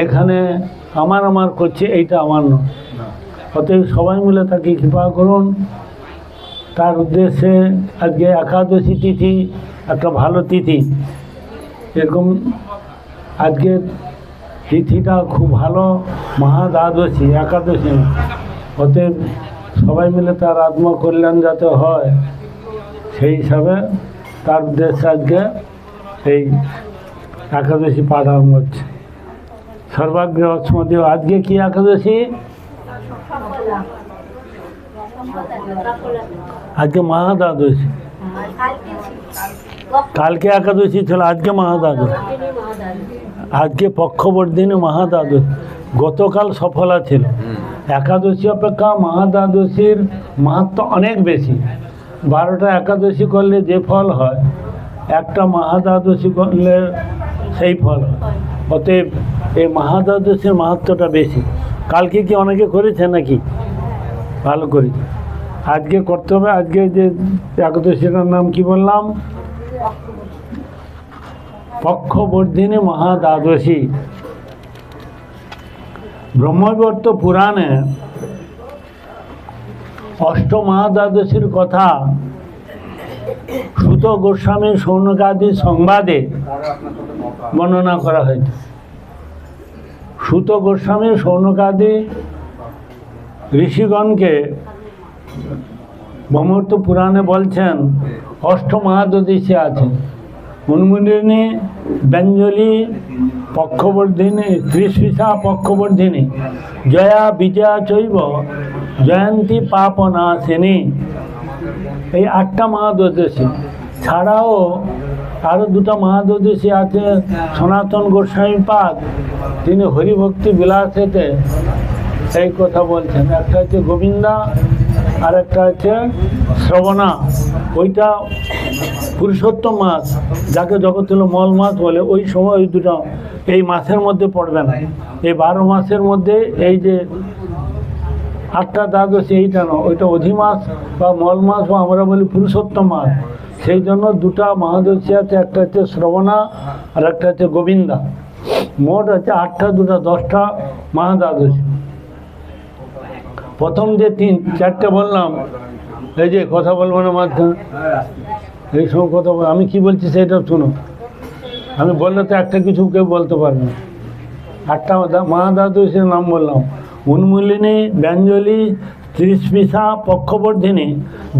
এখানে আমার করছে, এইটা আমার নয়। অতএব সবাই মিলে তাকে কৃপা করুন। তার উদ্দেশ্যে আজকে একাদশী তিথি, একটা ভালো তিথি। এরকম আজকের তিথিটা খুব ভালো, মহাদ্বাদশী, একাদশী না। অতএব সবাই মিলে তার আত্মকল্যাণ যাতে হয়, সেই হিসাবে তার উদ্দেশ্যে আজকে এই একাদশী পাঠ আরম্ভ হচ্ছে। সর্বাগ্রে অস্মদীয়। আজকে কি একাদশী? আজকে মহাদ্বাদশী। কালকে একাদশী ছিল, আজকে মহাদ্বাদশী। আজকে পক্ষবর্ধিনী মহাদ্বাদশী। গতকাল সফলা ছিল। একাদশী অপেক্ষা মহাদ্বাদশীর মাহাত্ম্য অনেক বেশি। 12টা একাদশী করলে যে ফল হয়, একটা মহাদ্বাদশী করলে সেই ফল হয়। অতএব এই মহাদ্বাদশীর মাহাত্ম্যটা বেশি। কালকে কি অনেকে করেছে নাকি? ভালো করেছে। আজকে করতে হবে। আজকে যে একাদশীটার নাম কি বললাম? পক্ষবর্ধিনী মহাদ্বাদশী। ব্রহ্মবৈবর্ত পুরাণে অষ্টমহাদ্বাদশীর কথা সুত গোস্বামীর শৌনকাদি সংবাদে বর্ণনা করা হয়েছে। সুত গোস্বামী শৌনকাদি ঋষিগণকে ব্রহ্মবৈবর্ত পুরাণে বলছেন অষ্টমহাদ্বাদশী আছে। উন্মূলিনী, ব্যঞ্জলি, পক্ষবর্ধিনী, ত্রিশিষা পক্ষবর্ধিনী, জয়া বিজয়া চৈব জয়ন্তী পাপনাশিনী। এই 8টা মহাদ্বাদশী ছাড়াও আরও 2টা মহাদ্বাদশী আছে। সনাতন গোস্বামী পাদ, তিনি হরিভক্তি বিলাসেতে এই কথা বলছেন। একটা হচ্ছে গোবিন্দা, আর একটা হচ্ছে শ্রবণা। ওইটা পুরুষোত্তম মাস, যাকে জগৎ মল মাস বলে, ওই সময় ওই 2টা এই মাসের মধ্যে পড়বে না। এই 12 মাসের মধ্যে এই যে 8টা দ্বাদশী, এইটা নয়, ওইটা অধিমাস বা মল মাস, বা আমরা বলি পুরুষোত্তম মাস। সেই জন্য 2টা মহাদ্বাদশী আছে, একটা হচ্ছে শ্রবণা আর একটা হচ্ছে গোবিন্দা। মোট হচ্ছে 8টা, 2টা 10টা মহাদ্বাদশী। প্রথম যে 4টে বললাম, এই যে কথা বলবো না মাধ্যমে, এই সময় কথা বল, আমি কি বলছি সেটা শুনো। আমি বললে তো একটা কিছু কেউ বলতে পারবে না। 8টা মহাদ্বাদশীর নাম বললাম: উন্মূলিনী, ব্যঞ্জলি, ত্রিশিষা পক্ষবর্ধিনী,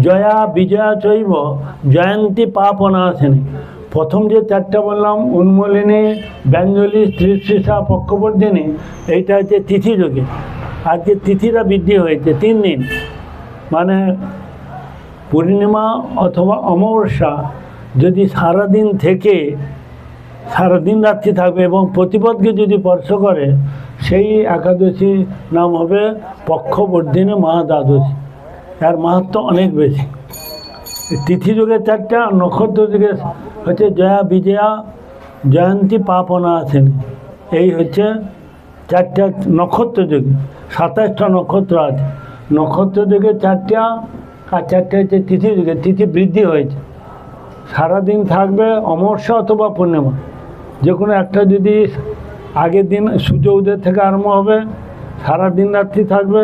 জয়া বিজয়া চৈব জয়ন্তী পাপনাশিনী। প্রথম যে 4টে বললাম, উন্মূলিনী, ব্যঞ্জলি, ত্রিশিষা পক্ষবর্ধিনী, এইটা হচ্ছে তিথি যোগে। আজকে তিথিটা বৃদ্ধি হয়েছে 3 দিন, মানে পূর্ণিমা অথবা অমাবস্যা যদি সারাদিন থেকে সারাদিন রাত্রি থাকবে এবং প্রতিপদকে যদি স্পর্শ করে, সেই একাদশী নাম হবে পক্ষবর্ধিনী মহাদ্বাদশী। এর মাহাত্ম্য অনেক বেশি। তিথি যুগে 4টা, নক্ষত্র যুগে হচ্ছে জয়া বিজয়া জয়ন্তী পাপনাশিনী। এই হচ্ছে 4টা নক্ষত্র যুগে। 27টা নক্ষত্র আছে। নক্ষত্র যুগে 4টা, আর 4টে হচ্ছে তিথি যুগে। তিথি বৃদ্ধি হয়েছে, সারাদিন থাকবে। অমাবস্যা অথবা পূর্ণিমা যে কোনো একটা যদি আগের দিন সূর্য উদয় থেকে আরম্ভ হবে, সারাদিন রাত্রি থাকবে।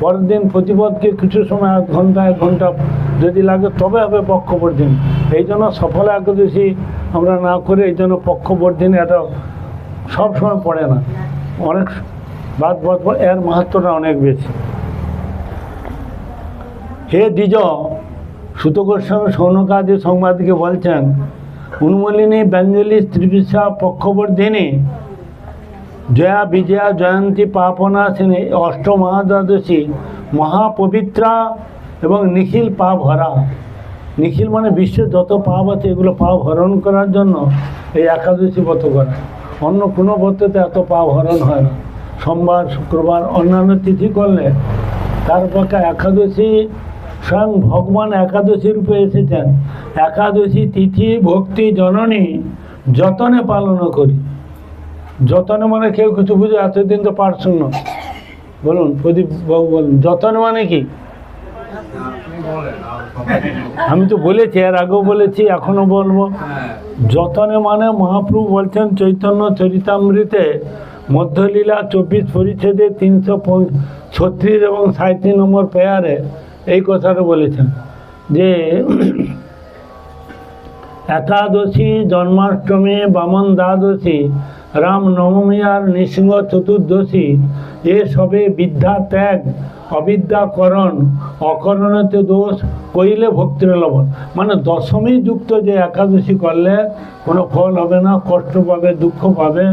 পরের দিন প্রতিপদকে কিছু সময়, 1 ঘন্টা 1 ঘন্টা যদি লাগে, তবে হবে পক্ষবর্ধিনী। এই জন্য সফল একাদশী আমরা না করে, এই জন্য পক্ষবর্ধিনী এটা সব সময় পড়ে না, অনেক বাদ পর। এর মাহাত্ম্যটা অনেক বেশি। হে দ্বিজ, সুত গোস্বামী শৌনকাদি সংবাদকে বলছেন উন্মূলিনী, ব্যঞ্জলি, ত্রিশিষা পক্ষবর্ধিনী, জয়া বিজয়া জয়ন্তী পাপনাশিনী অষ্টমহাদ্বাদশী মহাপবিত্রা এবং নিখিল পাপ হরা। নিখিল মানে বিশ্বের যত পাপ আছে, এগুলো পাপ হরণ করার জন্য এই একাদশী ব্রত করা। অন্য কোনো ব্রততে এত পাপ হরণ হয় না। সোমবার, শুক্রবার, অন্যান্য তিথি করলে, তার পক্ষে একাদশী স্বয়ং ভগবান একাদশী রূপে এসেছেন। একাদশী তিথি ভক্তি জননী যতনে পালন করি। যতনে মানে কেউ কিছু বুঝে, এতদিন তো পাঠ শূন্য। বলুন প্রদীপ বাবু, বলুন যতনে মানে কি? আমি তো বলেছি, এর আগেও বলেছি, এখনো বলবো। যতনে মানে মহাপ্রভু বলছেন চৈতন্য চরিতামৃতে মধ্যলীলা 24 পরিচ্ছেদে 336 এবং 37 নম্বর পেয়ারে এই কথাটা বলেছেন যে একাদশী, জন্মাষ্টমী, বামন দ্বাদশী, রাম নবমী আর নৃসিংহ চতুর্দশী এ সবে বিদ্যা ত্যাগ, অবিদ্যাকরণ, অকরণতে দোষ কইলে ভক্তির লবণ। মানে দশমী যুক্ত যে একাদশী করলে কোনো ফল হবে না, কষ্ট পাবে, দুঃখ পাবে,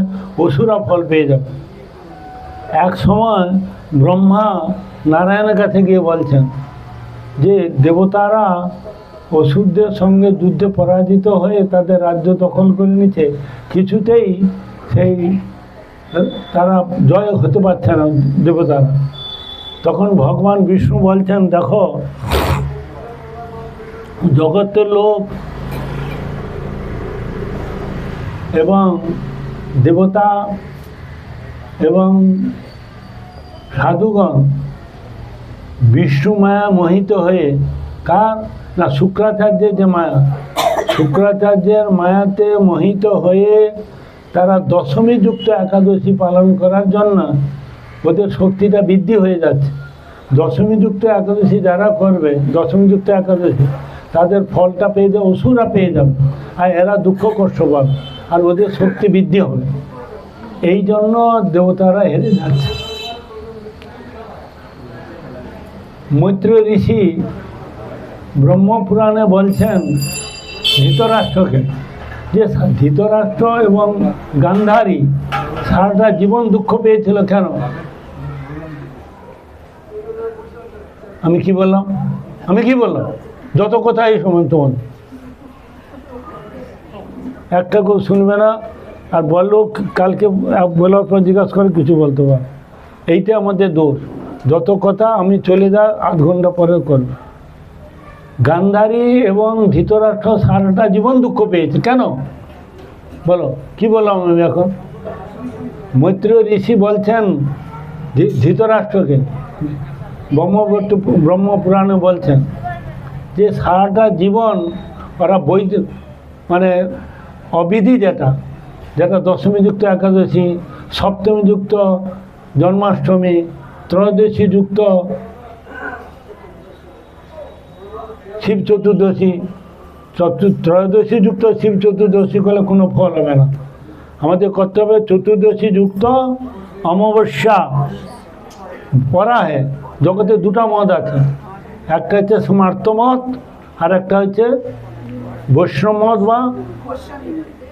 অসুরা ফল পেয়ে যাবে। এক সময় ব্রহ্মা নারায়ণের কাছে গিয়ে বলছেন যে দেবতারা অসুরদের সঙ্গে যুদ্ধে পরাজিত হয়ে তাদের রাজ্য দখল করে নিচ্ছে, কিছুতেই সেই তারা জয় হতে পারছে না দেবতারা। তখন ভগবান বিষ্ণু বলছেন, দেখো জগতের লোক এবং দেবতা এবং সাধুগণ বিষ্ণু মায়া মোহিত হয়ে, কার না শুক্রাচার্যের যে মায়া, শুক্রাচার্যের মায়াতে মোহিত হয়ে তারা দশমী যুক্ত একাদশী পালন করার জন্য ওদের শক্তিটা বৃদ্ধি হয়ে যাচ্ছে। দশমী যুক্ত একাদশী যারা করবে, দশমী যুক্ত একাদশী, তাদের ফলটা পেয়ে যাবে, অসুরা পেয়ে যাবে, আর এরা দুঃখ কষ্ট পাবে, আর ওদের শক্তি বৃদ্ধি হবে। এই জন্য দেবতারা হেরে যাচ্ছে। মৈত্র ঋষি ব্রহ্মপুরাণে বলছেন ধৃতরাষ্ট্রকে, যে ধৃতরাষ্ট্র এবং গান্ধারী সারাটা জীবন দুঃখ পেয়েছিল কেন? আমি কি বললাম? যত কথা এই সময় তোমার একটা কেউ শুনবে না, আর বললেও কালকে বলার পর জিজ্ঞাসা করে কিছু বলতে পারে। এইটা আমাদের দোষ। যত কথা আমি চলে যাই, আধ ঘন্টা পরে করবে। গান্ধারী এবং ধৃতরাষ্ট্র সারাটা জীবন দুঃখ পেয়েছে কেন? বলো, কি বললাম আমি এখন? মৈত্র ঋষি বলছেন ধৃতরাষ্ট্রকে, ব্রহ্মপুরাণে বলছেন যে সারাটা জীবন ওরা মানে অবিধি যেটা দশমী যুক্ত একাদশী, সপ্তমী যুক্ত জন্মাষ্টমী, ত্রয়োদশী যুক্ত শিব চতুর্দশী, ত্রয়োদশী যুক্ত শিব চতুর্দশী করলে কোনো ফল হবে না। আমাদের করতে হবে চতুর্দশী যুক্ত অমাবস্যা পড়া হয়। জগতে দুটা মত আছে, একটা হচ্ছে স্মার্ত মত, আর একটা হচ্ছে বৈষ্ণব মত বা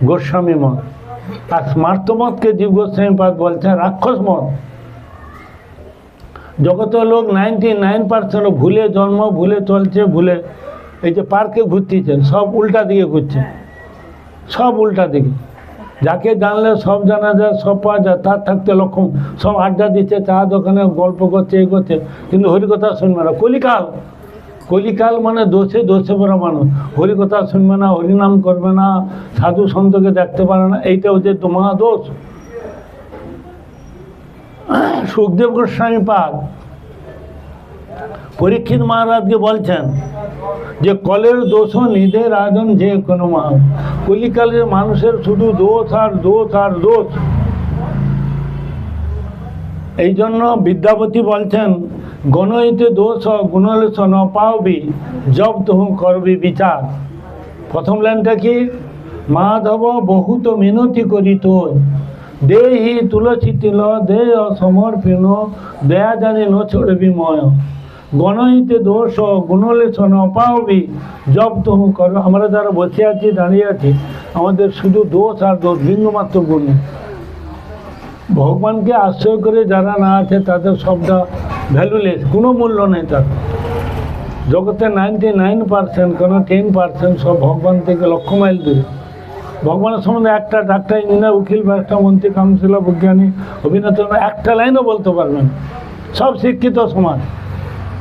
গোস্বামী মত। আর স্মার্ত মতকে জীব গোস্বামী পাদ বলছে রাক্ষস মত। জগতের লোক 99% ভুলে জন্ম, ভুলে চলছে, ভুলে এই যে পার্কে ঘুরতেছেন, সব উল্টা দিকে ঘুরছে, সব উল্টা দিকে। যাকে জানলে সব জানা যায়, সব পাওয়া যায়, তার থাকতে লক্ষণ, সব আড্ডা দিচ্ছে, চা দোকানে গল্প করছে, এই করছে, কিন্তু হরিকথা শুনবে না। কলিকাল মানে দোষে ভরা মানুষ। হরিকথা শুনবে না, হরিনাম করবে না, সাধু সন্তকে দেখতে পারে না, এইটা হচ্ছে তোমার দোষ। সুখদেব গোস্বামী পাদ পরীক্ষিত মহারাজকে বলছেন যে কলের দোষ নিধে রাজন যে কোনো মা। কলিকালের মানুষের শুধু দোষ আর দোষ আর দোষ। এই জন্য বিদ্যাপতি বলছেন গণইতে দোষ গুণলেশ ন পাওবি জব তুহু করবি বিচার। প্রথম লাইনটা কি? মাধব বহুত মিনতি করি তোর, দেহি তুলসী তিল দে সমর্পিণ, দয়া জানি ন ছড়বি ময়। গণইতে দোষ গুণলেশ ন পাওবি জব তুহু কর। আমরা যারা বসে আছি, দাঁড়িয়ে আছি, আমাদের শুধু দোষ আর দোষ, বিন্দুমাত্র গুণ। ভগবানকে আশ্রয় করে যারা না আছে তাদের সবটা ভ্যালুলেস, কোনো মূল্য নেই তার। জগতে 99% কোনো 10% সব ভগবান থেকে লক্ষ মাইল দূরে। ভগবানের সম্বন্ধে একটা ডাক্তার, ইঞ্জিনিয়ার, উকিল, ব্যারিস্টার, মন্ত্রী, কাউন্সিলর, বিজ্ঞানী, অভিনেতা একটা লাইনও বলতে পারবেন। সব শিক্ষিত সমাজ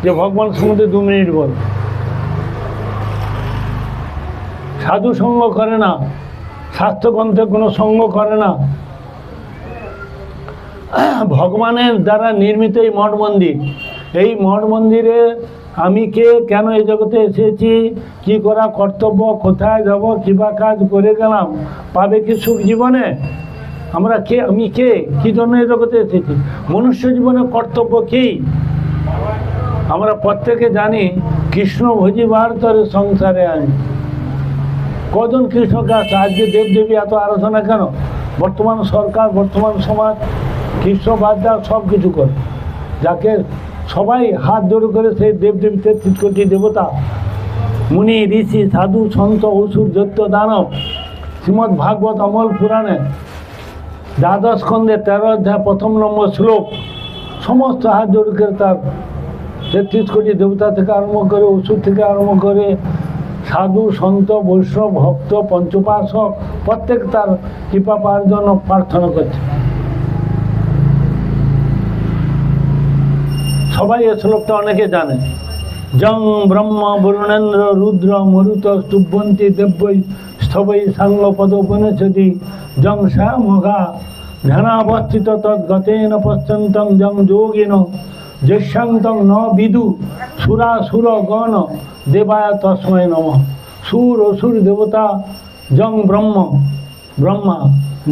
যে ভগবান সম্বন্ধে 2 মিনিট বল। সাধু সঙ্গ করে না, শাস্ত্রগ্রন্থে কোনো সঙ্গ করে না। ভগবানের দ্বারা নির্মিত এই মঠ মন্দির, এই মঠ মন্দিরে আমি কে, কেন এই জগতে এসেছি, কি করা কর্তব্য, কোথায় যাব, কিবা কাজ করে গেলাম, পাবে কি সুখ জীবনে? আমরা কে, আমি কে, কী জন্য এই জগতে এসেছি, মনুষ্য জীবনের কর্তব্য কী? আমরা প্রত্যেকে জানি কৃষ্ণ ভজিবার তরে সংসারে আমি। কজন কৃষ্ণকে আছে? আজকে দেবদেবী এত আরাধনা কেন? বর্তমান সরকার, বর্তমান সমাজ কৃষ্ণ বাদ দেওয়া সব কিছু করে, যাকে সবাই হাত জোড়ো করে সেই দেবদেবী ৩৩ কোটি দেবতা, মুনি ঋষি সাধু সন্ত অসুর দৈত্য দানব, শ্রীমদ্ ভাগবত অমল পুরাণে দ্বাদশ স্কন্ধে ১৩ অধ্যায় ১ম নম্বর শ্লোক, সমস্ত হাত জোড়ো করে তার ৩৩ কোটি দেবতা থেকে আরম্ভ করে, অসুর থেকে আরম্ভ করে, সাধু সন্ত বৈষ্ণব ভক্ত পঞ্চপাশক প্রত্যেক তার কৃপা পাওয়ার জন্য প্রার্থনা করছে। সবাই এ শ্লোকটা অনেকে জানে। জং ব্রহ্ম বরুণেন্দ্র রুদ্র মরুত স্তুভ্যন্তি দেব্যৈ স্থবৈ সাঙ্গ পদোপনিষদি জং শ্যামঘা ধ্যানাবস্থিত তদ্গতেন পশ্যন্তং জং যোগিন যস্যান্তং ন বিদু সুরাসুর গণ দেবায় তস্মৈ নমঃ। সুর অসুর দেবতা জং ব্রহ্ম, ব্রহ্মা,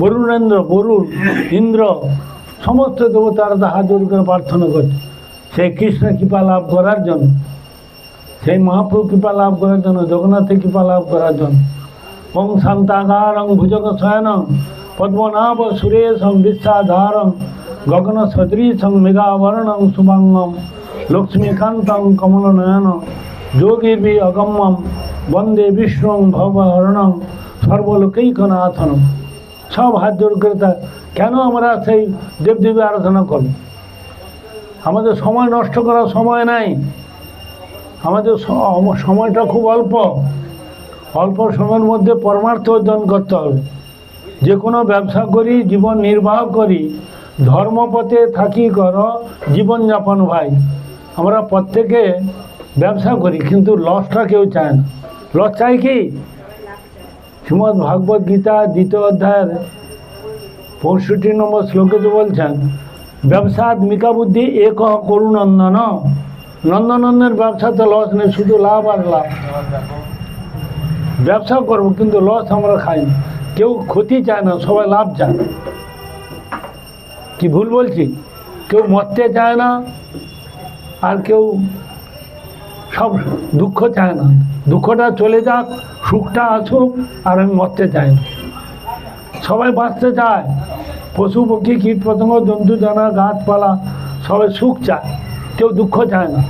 বরুণেন্দ্র, বরুণ, ইন্দ্র, সমস্ত দেবতারা হাত জোড় করে প্রার্থনা করছে সেই কৃষ্ণ কৃপা লাভ করার জন্য, সেই মহাপ্রভু কৃপা লাভ করার জন্য, জগন্নাথের কৃপা লাভ করার জন্য। ওং শান্তাকারং ভুজগ শয়নং পদ্মনাভ সুরেশং বিশ্বাধারং গগন সদৃশং মেঘাবর্ণং শুভাঙ্গম লক্ষ্মীকান্তং কমলনয়ন যোগীর্বি অগম্যম বন্দে বিষ্ণুং ভবহরণং সর্বলোকৈকনাথনম। সব হাত জোড় করে তা কেন আমরা সেই দেবদেবী আরাধনা করি? আমাদের সময় নষ্ট করার সময় নাই, আমাদের সময়টা খুব অল্প, অল্প সময়ের মধ্যে পরমার্থ অর্জন করতে হবে। যে কোনো ব্যবসা করি, জীবন নির্বাহ করি, ধর্মপথে থাকি কর জীবনযাপন ভাই। আমরা প্রত্যেকে ব্যবসা করি, কিন্তু লসটা কেউ চায় না। লস চাই কি? শ্রীমদ্ ভাগবত গীতা ২য় অধ্যায়ের ৬৫ নম্বর শ্লোকে তো বলছেন, ব্যবসাত্মিকা বুদ্ধি এক করু নন্দন। নন্দনন্দের ব্যবসাতে লস নেই, শুধু লাভ আর লাভ। ব্যবসা করবো কিন্তু লস আমরা খাই না, কেউ ক্ষতি চায় না, সবাই লাভ চায়। কি ভুল বলছি? কেউ মরতে চায় না, আর কেউ সব দুঃখ চায় না, দুঃখটা চলে যাক, সুখটা আসুক, আর আমি মরতে চাই না। সবাই বাঁচতে চায়, পশু পক্ষী কীট পতঙ্গ জন্তু জানা গাছপালা সবাই সুখ চায়, কেউ দুঃখ চায় না।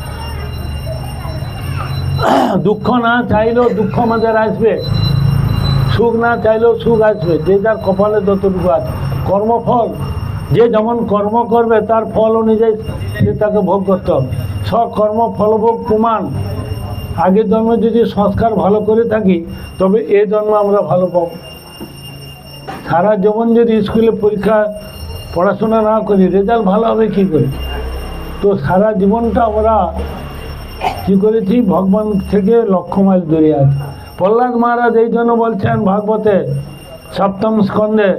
দুঃখ না চাইলেও দুঃখ আমাদের আসবে, সুখ না চাইলেও সুখ আসবে, যে যার কপালে যতটুকু আছে। কর্মফল, যে যেমন কর্ম করবে তার ফল অনুযায়ী সে তাকে ভোগ করতে হবে। সব কর্ম ফলভোগ প্রমাণ। আগের জন্মে যদি সংস্কার ভালো করে থাকি তবে এ জন্মে আমরা ভালো পাব। সারা জীবন যদি স্কুলে পরীক্ষা পড়াশোনা না করি, রেজাল্ট ভালো হবে কী করে? তো সারা জীবনটা আমরা কী করেছি? ভগবান থেকে লক্ষ মাইল দূরে আছে। প্রহ্লাদ মহারাজ এই জন্য বলছেন ভাগবতে ৭ম স্কন্ধে,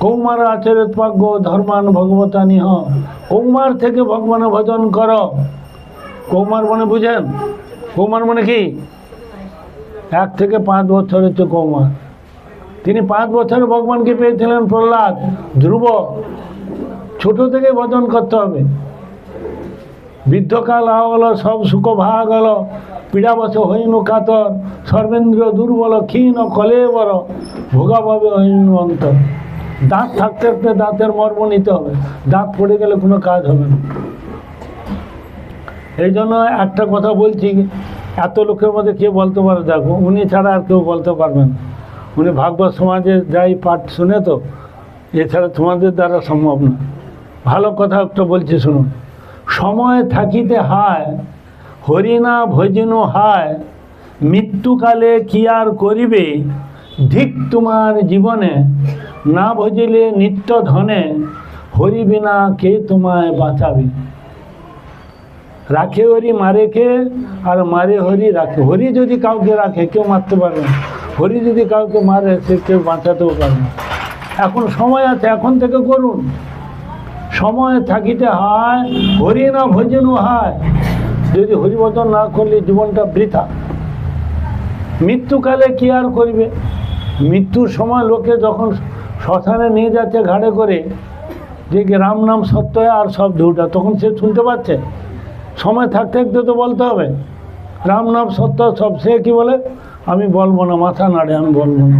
কৌমার আচরিত পাগ্য ধর্মান ভগবতা নিহ। কৌমার থেকে ভগবানের ভজন করো। কৌমার মানে বুঝেন? কৌমার মানে কি? ১ থেকে ৫ বছর হচ্ছে কৌমার। তিনি ৫ বছরে ভগবানকে পেয়েছিলেন প্রহ্লাদ। ধ্রুব ছোট থেকে ভজন করতে হবে। বৃদ্ধকাল হল সব সুখ ভাগ হল, পীড়াবশ হইনু কাতর, সর্বেন্দ্র দুর্বল ক্ষীণ কলেবর, ভোগাভাবে হইনু অন্তর। দাঁত থাকতে থাকতে দাঁতের মর্ম নিতে হবে, দাঁত পড়ে গেলে কোনো কাজ হবে না। এই জন্য একটা কথা বলছি, এত লোকের মধ্যে কে বলতে পারে? দেখো, উনি ছাড়া আর কেউ বলতে পারবেন। উনি ভাগবত সমাজে যাই পাঠ শুনে, তো এছাড়া তোমাদের দ্বারা সম্ভব না। ভালো কথা একটা বলছি শুনুন। সময় থাকিতে হায় হরিনা ভজিনু হায়, মৃত্যুকালে কি আর করিবে ধিক তোমার জীবনে, না ভজিলে নিত্য ধনে, হরি বিনা কে তোমায় বাঁচাবে। রাখে হরি মারে কে, আর মারে হরি রাখে। হরি যদি কাউকে রাখে কেউ মারতে পারবে না, হরি যদি কাউকে মারে সে কেউ বাঁচাতেও পারবে না। এখন সময় আছে, এখন থেকে করুন। সময় থাকিতে হায় হরি না ভজনু হায়। যদি হরিভজন না করলে জীবনটা বৃথা। মৃত্যুকালে কি আর করবে? মৃত্যুর সময় লোকে যখন শ্মশানে নিয়ে যাচ্ছে ঘাড়ে করে, যে রাম নাম সত্য আর সব ঝুটা, তখন সে শুনতে পাচ্ছে? সময় থাকতে থাকতে তো বলতে হবে রাম নাম সত্য সব। সে কি বলে, আমি বলবো না, মাথা নাড়ে, আমি বলবো না।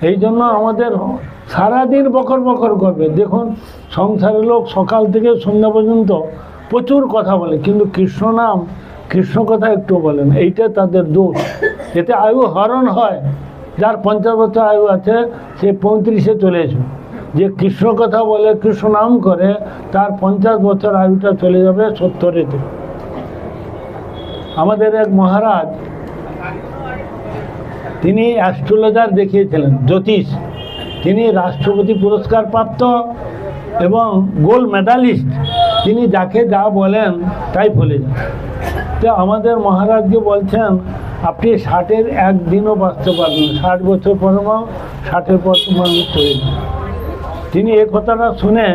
এই জন্য আমাদের সারাদিন বকর বকর করবে। দেখুন সংসারের লোক সকাল থেকে সন্ধ্যা পর্যন্ত প্রচুর কথা বলে, কিন্তু কৃষ্ণ নাম কৃষ্ণ কথা একটু বলেন, এইটা তাদের দোষ। এতে আয়ু হরণ হয়। যার 50 বছর আয়ু আছে সে 35-এ চলে আসবে। যে কৃষ্ণ কথা বলে, কৃষ্ণ নাম করে, তার 50 বছর আয়ুটা চলে যাবে 70-এতে। আমাদের এক মহারাজ, তিনি অ্যাস্ট্রোলজার দেখিয়েছিলেন, জ্যোতিষ। তিনি রাষ্ট্রপতি পুরস্কার প্রাপ্ত এবং গোল্ড মেডালিস্ট। তিনি যাকে যা বলেন তাই ফলে যান। তো আমাদের মহারাজকে বলছেন, আপনি 60-এর একদিনও বাঁচতে পারবেন, 60 বছর পর 60-এর পর মানুষ চলে যান। তিনি এ কথাটা শুনে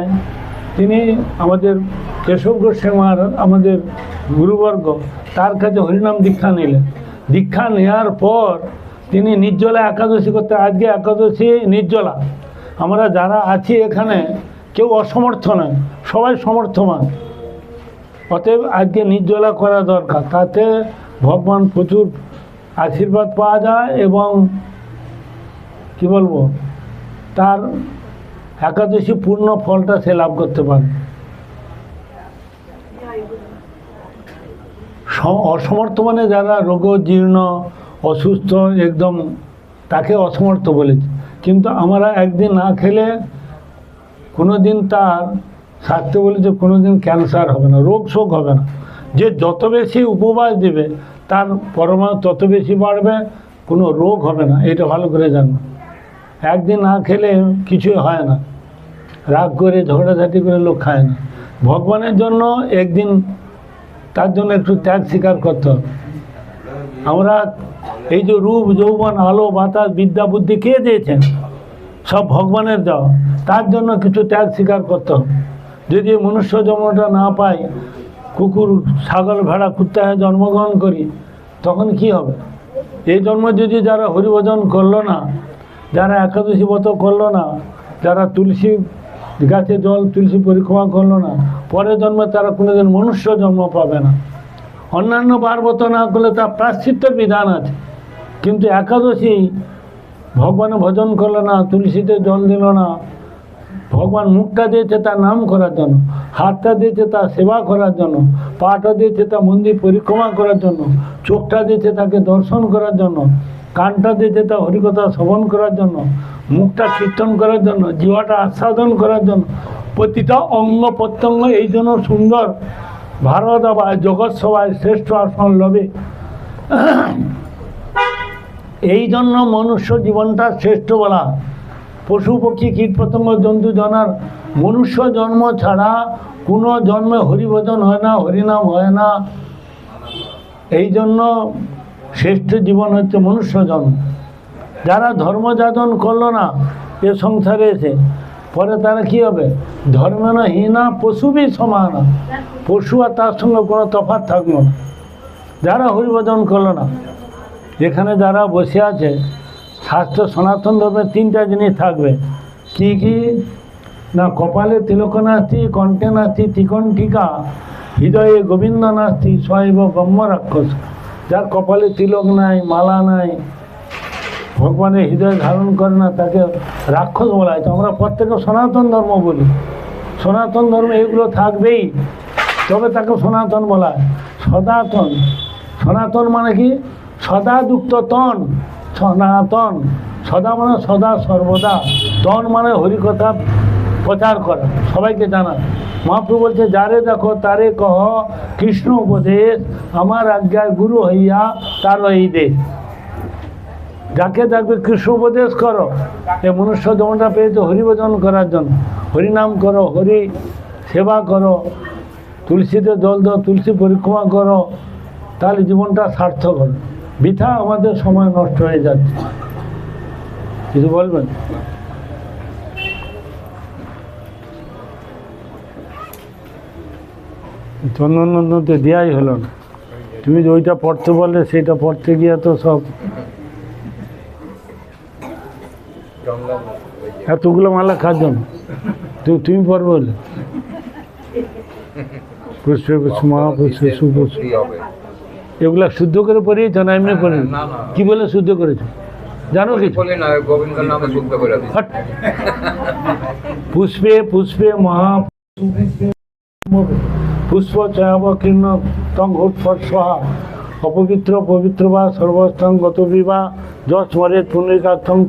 তিনি আমাদের কেশব গোস্বামী মহারাজ, আমাদের গুরুবর্গ, তার কাছে হরিনাম দীক্ষা নিলেন। দীক্ষা নেওয়ার পর তিনি নির্জলা একাদশী করতে, আজকে একাদশী নির্জলা। আমরা যারা আছি এখানে কেউ অসমর্থ নয়, সবাই সমর্থমান। অতএব আজকে নির্জলা করা দরকার, তাতে ভগবান প্রচুর আশীর্বাদ পাওয়া যায় এবং কি বলবো, তার একাদশী পূর্ণ ফলটা সে লাভ করতে পারে। অসমর্থ মানে যারা রোগজীর্ণ, অসুস্থ, একদম তাকে অসমর্থ বলেছে। কিন্তু আমরা একদিন না খেলে কোনো দিন তার শাস্ত্রে বলেছে কোনো দিন ক্যান্সার হবে না, রোগ শোক হবে না। যে যত বেশি উপবাস দেবে তার পরমাণু তত বেশি বাড়বে, কোনো রোগ হবে না, এটা ভালো করে জানবে। একদিন না খেলে কিছুই হয় না, রাগ করে ঝগড়াঝাটি করে লোক খায় না। ভগবানের জন্য একদিন, তার জন্য একটু ত্যাগ স্বীকার করতে হবে। আমরা এই যে রূপ যৌবন আলো বাতাস বিদ্যা বুদ্ধি কে দিয়েছেন? সব ভগবানের দেওয়া। তার জন্য কিছু ত্যাগ স্বীকার করতে হবে। যদি মনুষ্য জন্মটা না পাই, কুকুর ছাগল ভেড়া কুত্তায় জন্মগ্রহণ করি, তখন কি হবে? এই জন্ম যদি যারা হরিভজন করলো না, যারা একাদশী ব্রত করলো না, যারা তুলসী গাছে জল তুলসী পরিক্রমা করলো না, পরের জন্মে তারা কোনোদিন মনুষ্য জন্ম পাবে না। অন্যান্য পার্বত্য না করলে তার প্রায়শ্চিত্তের বিধান আছে, কিন্তু একাদশী ভগবানের ভজন করলো না, তুলসীতে জল দিল না। ভগবান মুখটা দিয়েছে তার নাম করার জন্য, হাতটা দিয়েছে তার সেবা করার জন্য, পাটা দিয়েছে তার মন্দির পরিক্রমা করার জন্য, চোখটা দিয়েছে তাকে দর্শন করার জন্য, কানটা দিয়েছে তার হরিকথা শ্রবণ করার জন্য, মুখটা কীর্তন করার জন্য, জিহ্বাটা আস্বাদন করার জন্য, প্রতিটা অঙ্গ প্রত্যঙ্গ এই জন্য সুন্দর। ভারত আবার জগৎ সভায় শ্রেষ্ঠ আসন লবে। এই জন্য মনুষ্য জীবনটা শ্রেষ্ঠ বলা। পশু পক্ষী কীট পতঙ্গ জন্তু জনার মনুষ্য জন্ম ছাড়া কোনো জন্মে হরিভজন হয় না, হরিনাম হয় না। এই জন্য শ্রেষ্ঠ জীবন হচ্ছে মনুষ্য জন্ম। যারা ধর্মযাজন করলো না এ সংসারে এসে, পরে তারা কি হবে? ধর্মেন হীনা পশুবি সমান। পশু আর তার সঙ্গে কোনো তফাৎ থাকলো না। যারা হরিভজন করলো না, এখানে যারা বসে আছে, শাস্ত্র সনাতন ধর্মের 3টা জিনিস থাকবে। কি কি না? কপালে তিলক নাস্তি, কণ্ঠে নাস্তি ত্রিকণ্ঠিকা, হৃদয়ে গোবিন্দ নাস্তি, শৈব ব্রহ্ম রাক্ষস। যার কপালে তিলক নাই, মালা নাই, ভগবানের হৃদয় ধারণ করে না, তাকে রাক্ষস বলা হয়। তো আমরা প্রত্যেকে সনাতন ধর্ম বলি। সনাতন ধর্মে এগুলো থাকবেই, তবে তাকে সনাতন বলা হয়। সনাতন, সনাতন মানে কি? সদাযুক্ত তন, সনাতন। সদা মানে সদা সর্বদা, তন মানে হরিকথা প্রচার করা, সবাইকে জানা। মহাপ্রভু বলছে, যারে দেখো তারে কহ কৃষ্ণ উপদেশ, আমার আজ্ঞায় গুরু হইয়া তার এই দেশ। যাকে দেখবে কৃষ্ণ উপদেশ করো। এই মনুষ্য জন্মটা পেয়েছে হরিভজন করার জন্য। হরিনাম করো, হরি সেবা করো, তুলসীতে জল দাও, তুলসী পরিক্রমা করো, তাহলে জীবনটা সার্থক হবে। বৃথা আমাদের সময় নষ্ট হয়ে যাচ্ছে। কিছু বলবেন? চন্দননন্দনতে দেওয়াই হলো না। তুমি যে ওইটা পড়তে বললে সেটা পড়তে গিয়ে তো সব এতগুলো মালা খার জন্য তুমি পারবে বলে পুষ্পে পুষ্প মহাপুষ্পে সুপুষ্প এগুলা শুদ্ধ করে পড়িয়েছ না এমনি পড়ে কি বলে শুদ্ধ করেছ জানো কিছু? পুষ্পে পুষ্পে মহা পুষ্প চয়াবকীর্ণ তং উৎফট সোহা অপবিত্র পবিত্র বা সর্বস্থং গত বিবাহ যশ স্মরেত পুণ্যিকাক্ষং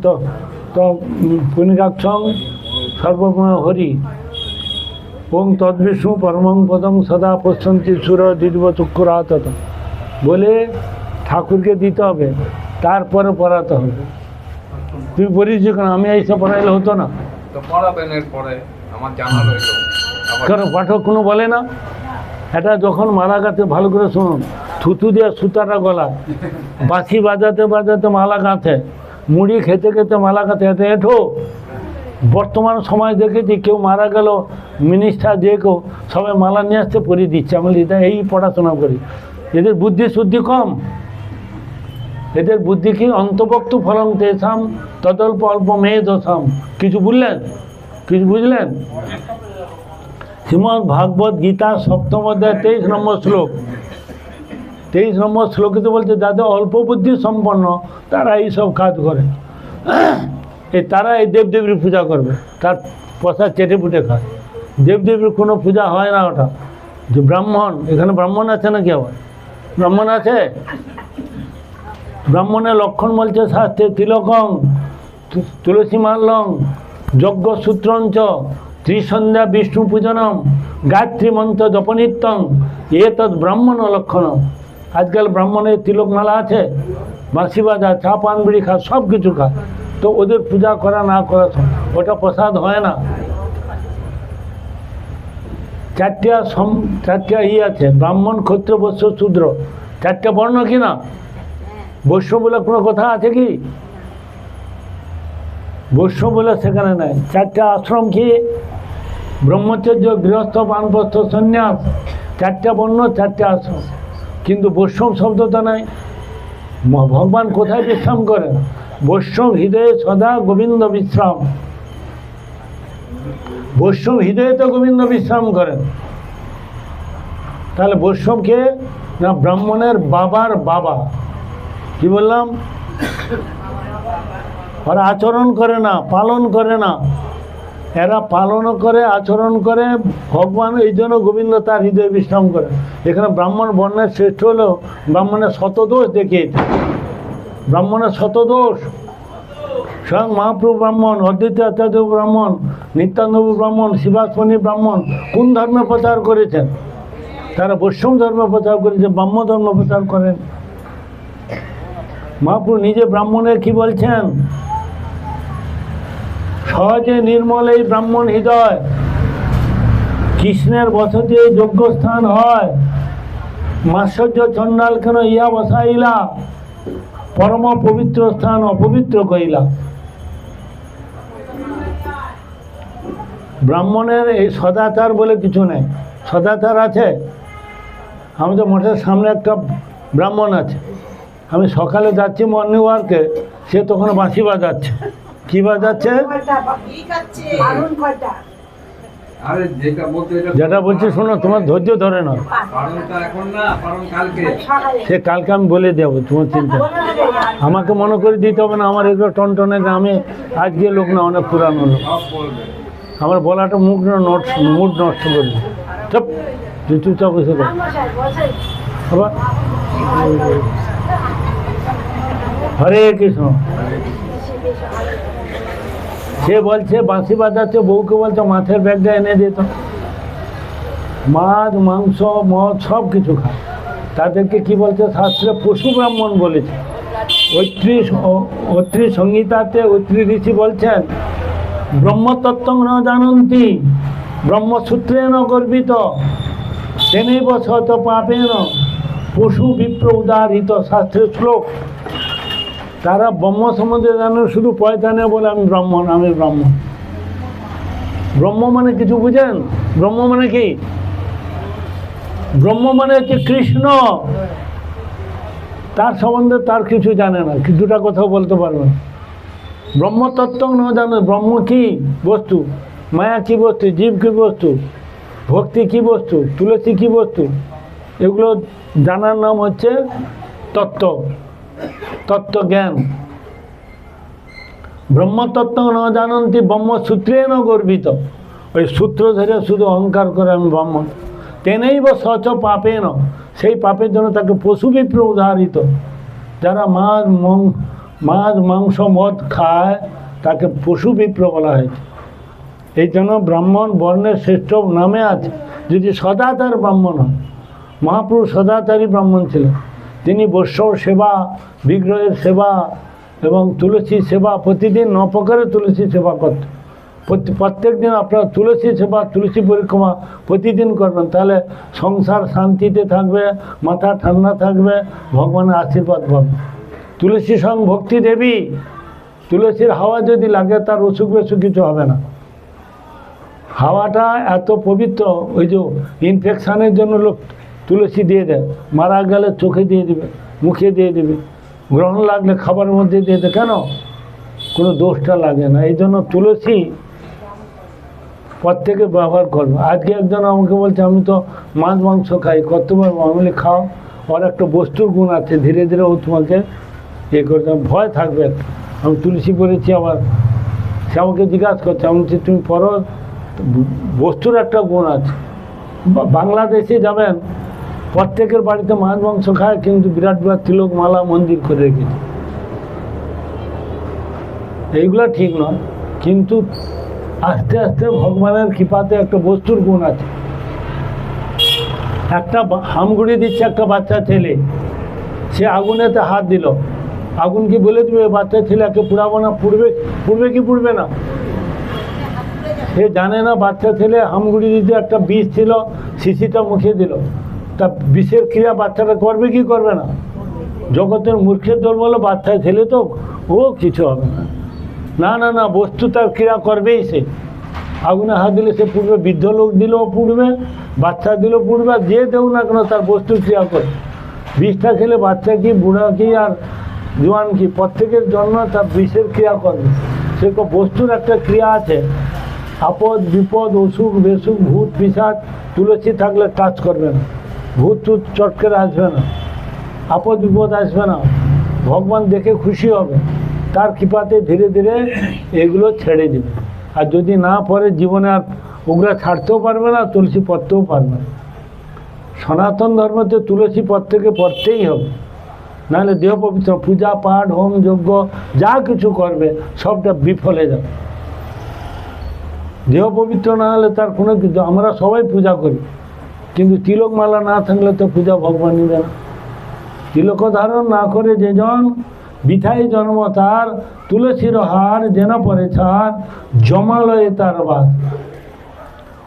পুণ্যিকাক্ষং সর্বময় হরি ওং তদ্বিষ্ণু পরমং পদং সদা পশ্যন্তি সুর দীর্ঘ চক্ষুরাত বলে ঠাকুরকে দিতে হবে, তারপরে পড়াতে হবে। তুই বলিস কেন আমি এইসব পড়াইলে হতো না? কেন পাঠক কোনো বলে না? এটা যখন মালা গাঁথে ভালো করে শুনুন, থুতু দিয়ে সুতাটা গলা, বাঁশি বাজাতে বাজাতে মালা গাঁথে, মুড়ি খেতে খেতে মালা গাঁথে। এতে এঠো বর্তমান সময় দেখেছি কেউ মারা গেল মিনিস্টার যে কেউ সবাই মালা নিয়ে আসতে পরিয়ে দিচ্ছে। আমি এই পড়াশোনা করি, এদের বুদ্ধি শুদ্ধি কম। এদের বুদ্ধি কি অন্তভক্ত ফলং তেসাম তদল্প অল্প মেয়ে দশাম। কিছু বুঝলেন? কিছু বুঝলেন? শ্রীমদ্ ভাগবত গীতা সপ্তম অধ্যায় 23 নম্বর শ্লোক। 23 নম্বর শ্লোকে বলছে যাদের অল্প বুদ্ধি সম্পন্ন তারা এইসব কাজ করে, তারা এই দেবদেবীর পূজা করবে, তার পয়সা চেটে পুটে খায়। দেবদেবীর কোনো পূজা হয় না। ওটা যে ব্রাহ্মণ, এখানে ব্রাহ্মণ আছে নাকি? আবার ব্রাহ্মণ আছে? ব্রাহ্মণের লক্ষণ বলছে শাস্ত্রে তিলকং তুলসী মাল্যং যজ্ঞ সূত্রঞ্চ ত্রিসন্ধ্যা বিষ্ণু পূজনম গায়ত্রী মন্ত্র জপনিত্যং এ তৎ ব্রাহ্মণ লক্ষণ। আজকাল ব্রাহ্মণের তিলক মালা আছে, বাঁশি বাজা, চা পান বিড়ি খা, সব কিছু খা। তো ওদের পূজা করা না করা ওটা প্রসাদ হয় না। চারটা আছে, ব্রাহ্মণ ক্ষত্র বৈশ্য শূদ্র, চারটা বর্ণ কি না? বৈশ্য বলে কোনো কথা আছে কি? বৈশ্য বলে সেখানে নাই। চারটা আশ্রম কি? ব্রহ্মচর্য, গৃহস্থ, বানপ্রস্থ, সন্ন্যাস। চারটা বর্ণ, চারটে আশ্রম। কিন্তু বৈষ্ণব শব্দটা নাই। ভগবান কোথায় বিশ্রাম করেন? বৈষ্ণব হৃদয়ে সদা গোবিন্দ বিশ্রাম। বৈষ্ণব হৃদয়ে তো গোবিন্দ বিশ্রাম করেন। তাহলে বৈষ্ণবকে না ব্রাহ্মণের বাবার বাবা। কি বললাম? ওরা আচরণ করে না, পালন করে না। এরা পালনও করে, আচরণ করে। ভগবান এই জন্য গোবিন্দ তার হৃদয়ে বিশ্রাম করে। এখানে ব্রাহ্মণ বর্ণের শ্রেষ্ঠ হলেও ব্রাহ্মণের শতদোষ দেখিয়েছে। ব্রাহ্মণের শতদোষ। স্বয়ং মহাপ্রভু ব্রাহ্মণ, অদ্বৈত আচার্য ব্রাহ্মণ, নিত্যানন্দ ব্রাহ্মণ, শিবাসমণি ব্রাহ্মণ কোন ধর্মে প্রচার করেছেন? তারা বৈষ্ণব ধর্ম প্রচার করেছে, ব্রাহ্ম ধর্ম প্রচার করেন। মহাপ্রভু নিজে ব্রাহ্মণের কি বলছেন? সহজে নির্মল এই ব্রাহ্মণ হৃদয়, কৃষ্ণের বসতি এই যোগ্য স্থান হয়। মাৎসর্য চণ্ডাল কেন ইয়া বসাইলা, পরম পবিত্র স্থান অপবিত্র কইলা। ব্রাহ্মণের এই সদাচার বলে কিছু নেই। সদাচার আছে। আমাদের মঠের সামনে একটা ব্রাহ্মণ আছে, আমি সকালে যাচ্ছি মর্নিং ওয়ার্কে, সে তখন বাঁশি বাজাচ্ছে। কি বাজাচ্ছে? যেটা বলছি শোনো, তোমার ধৈর্য ধরে না। সে কালকে আমি বলে দেবো, তোমার চিন্তা। আমাকে মনে করে দিতে হবে না। আমার এগুলো টনটনে, আমি আজকে লোক না, অনেক পুরানো লোক। আমার বলাটা মুড নষ্ট করবে। চুপ, তুই চুপচাপ বসে থাক। আবার হরে কৃষ্ণ। সে বলছে বাঁশি বাজাচ্ছে, বউকে বলছে মাছের ব্যাগটা এনে দিত। মাছ, মাংস, মদ সব কিছু খায়। তাদেরকে কি বলছে শাস্ত্রে? পশু ব্রাহ্মণ বলেছে। অত্রি সংহিতাতে অত্রি ঋষি বলছেন ব্রহ্মতত্ত্ব ন জানন্তি ব্রহ্মসূত্রে ন গর্বিত তেনৈব সত পাপেন পশু বিপ্র উদাহরিত। শাস্ত্রের শ্লোক। তারা ব্রহ্ম সম্বন্ধে জানে, শুধু পয়সা নেই বলে আমি ব্রাহ্মণ, আমি ব্রাহ্মণ। ব্রহ্ম মানে কিছু বুঝেন? ব্রহ্ম মানে কি? ব্রহ্ম মানে হচ্ছে কৃষ্ণ। তার সম্বন্ধে তার কিছু জানে না, দুটা কথাও বলতে পারবে না। ব্রহ্মতত্ত্ব ন জানো, ব্রহ্ম কি বস্তু, মায়া কি বস্তু, জীব কি বস্তু, ভক্তি কি বস্তু, তুলসী কি বস্তু, এগুলো জানার নাম হচ্ছে তত্ত্ব, তত্ত্বজ্ঞান। ব্রহ্মতত্ত্ব ন জানন্তি ব্রহ্মসূত্রে ন গর্বিত, ওই সূত্র ধরে শুধু অহংকার করে আমি ব্রহ্ম, তেনেই বা সচ পাপে ন, সেই পাপের জন্য তাকে পশু বিপ্র উদাহরিত। যারা মাছ মাংস মদ খায় তাকে পশু বিপ্র বলা হয়েছে। এই জন্য ব্রাহ্মণ বর্ণের শ্রেষ্ঠ নামে আছে। যদি সদাচার ব্রাহ্মণ হয়, মহাপুরুষ সদাচারী ব্রাহ্মণ ছিলেন, তিনি বৈষ্ণব সেবা, বিগ্রহের সেবা এবং তুলসী সেবা প্রতিদিন 9 প্রকারের তুলসী সেবা করতেন। প্রত্যেক দিন আপনারা তুলসী সেবা, তুলসী পরিক্রমা প্রতিদিন করবেন, তাহলে সংসার শান্তিতে থাকবে, মাথা ঠান্ডা থাকবে, ভগবানের আশীর্বাদ পাবে। তুলসী সং ভক্তি দেবী, তুলসীর হাওয়া যদি লাগে তার অসুখ বেসুখ কিছু হবে না। হাওয়াটা এত পবিত্র, ওই যে ইনফেকশানের জন্য লোক তুলসী দিয়ে দেয়, মারা গেলে চোখে দিয়ে দেবে, মুখে দিয়ে দেবে, গ্রহণ লাগলে খাবারের মধ্যে দিয়ে দেয়, কেন? কোনো দোষটা লাগে না। এই জন্য তুলসী প্রত্যেকে ব্যবহার করবে। আজকে একজন আমাকে বলছে আমি তো মাছ মাংস খাই, কতবার মামুলি খাও, ওর একটা বস্তুর গুণ আছে, ধীরে ধীরে ও তোমাকে ইয়ে করতে ভয় থাকবে। আমি তুলসী পড়েছি, আবার সে আমাকে জিজ্ঞাসা করছে, আমি বলছি তুমি পড়ো, বস্তুর একটা গুণ আছে। বাংলাদেশে যাবেন, প্রত্যেকের বাড়িতে মাছ মাংস খায়, কিন্তু বিরাট বিরাট তিলক মালা মন্দির করে রেখেছে। এইগুলা ঠিক নয়, কিন্তু আস্তে আস্তে ভগবানের কৃপাতে একটা বস্তুর গুণ আছে। একটা হামগুড়ি দিচ্ছে একটা বাচ্চা ছেলে, সে আগুনেতে হাত দিল, আগুন কি বলে দেবে বাচ্চা ছেলেকে পুড়াবো না? পুড়বে কি পুড়বে না? সে জানে না বাচ্চা ছেলে হামগুড়ি দিতে একটা বিষ ছিল, শিশিটা মুখে দিল, তা বিষের ক্রিয়া বাচ্চাটা করবে কি করবে না? জগতের মূর্খের দল বলো বাচ্চা ছেলে তো ও কিছু হবে না। না না না, বস্তু তার ক্রিয়া করবেই। সে আগুনে হাত দিলে সে পুড়বে, বৃদ্ধ লোক দিলেও পুড়বে, বাচ্চা দিলেও পুড়বে, আর যে দেও না কেন তার বস্তু ক্রিয়া করে। বিষটা খেলে বাচ্চা কি, বুড়া কি, আর জোয়ান কি, প্রত্যেকের জন্য তার বিষের ক্রিয়া করবে। সেরকম বস্তুর একটা ক্রিয়া আছে। আপদ বিপদ, অসুখ বেসুখ, ভূত পিশাচ তুলসী থাকলে টাচ করবে না, ভূত টুত চট করে আসবে না, আপদ বিপদ আসবে না, ভগবান দেখে খুশি হবে, তার কৃপাতে ধীরে ধীরে এগুলো ছেড়ে দেবে। আর যদি না পড়ে জীবনে আর ওগুলো ছাড়তেও পারবে না, তুলসী পড়তেও পারবে না। সনাতন ধর্মতে তুলসী প্রত্যেকে পড়তেই হবে, নাহলে দেহ পবিত্র, পূজা পাঠ হোম যজ্ঞ যা কিছু করবে সবটা বিফলে যাবে। দেহ পবিত্র না হলে তার কোনো কিছু, আমরা সবাই পূজা করি, কিন্তু তিলক মালা না থাকলে তো পূজা ভগবান নিবে না। তিলক ধারণ না করে যেজন বিথাই জন্ম তার, তুলসীর হার যেন পরে ছাড়, জমালয়ে তার বাস।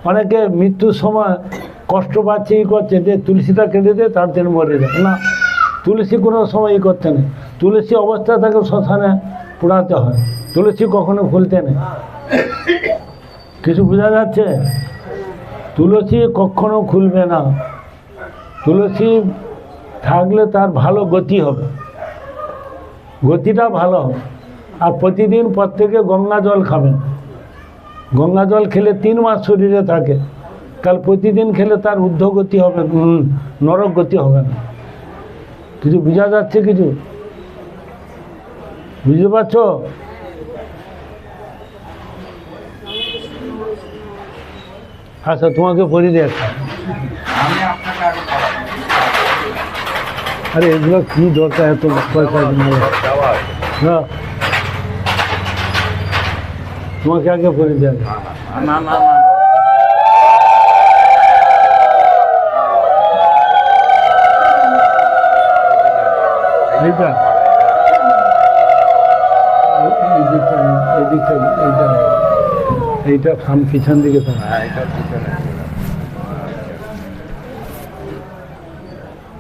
অনেকে মৃত্যুর সময় কষ্ট পাচ্ছে, ই করছে, যে তুলসীটা কেটে দে তার জন্য মরে যায় না। তুলসী কোনো সময় ই করতে নেই, তুলসী অবস্থা তাকে শ্মশানে পোড়াতে হয়, তুলসী কখনো খুলতে নেই। কিছু বোঝা যাচ্ছে? তুলসী কখনো খুলবে না, তুলসী থাকলে তার ভালো গতি হবে, গতিটা ভালো হবে। আর প্রতিদিন প্রত্যেকে গঙ্গা জল খাবেন, গঙ্গা জল খেলে 3 মাস শরীরে থাকে, কাল প্রতিদিন খেলে তার ঊর্ধ্বগতি হবে, নরক গতি হবে না। কিছু বোঝা যাচ্ছে? কিছু বুঝতে পারছো? আচ্ছা তোমাকে পড়ি দেখ। আরে এগুলো কি দরকার এত পয়সা? হ্যাঁ তোমাকে আগে পড়ি দেখ। না না এইটা এদিকটা এইটা এইটা পিছন দিকে থাকে।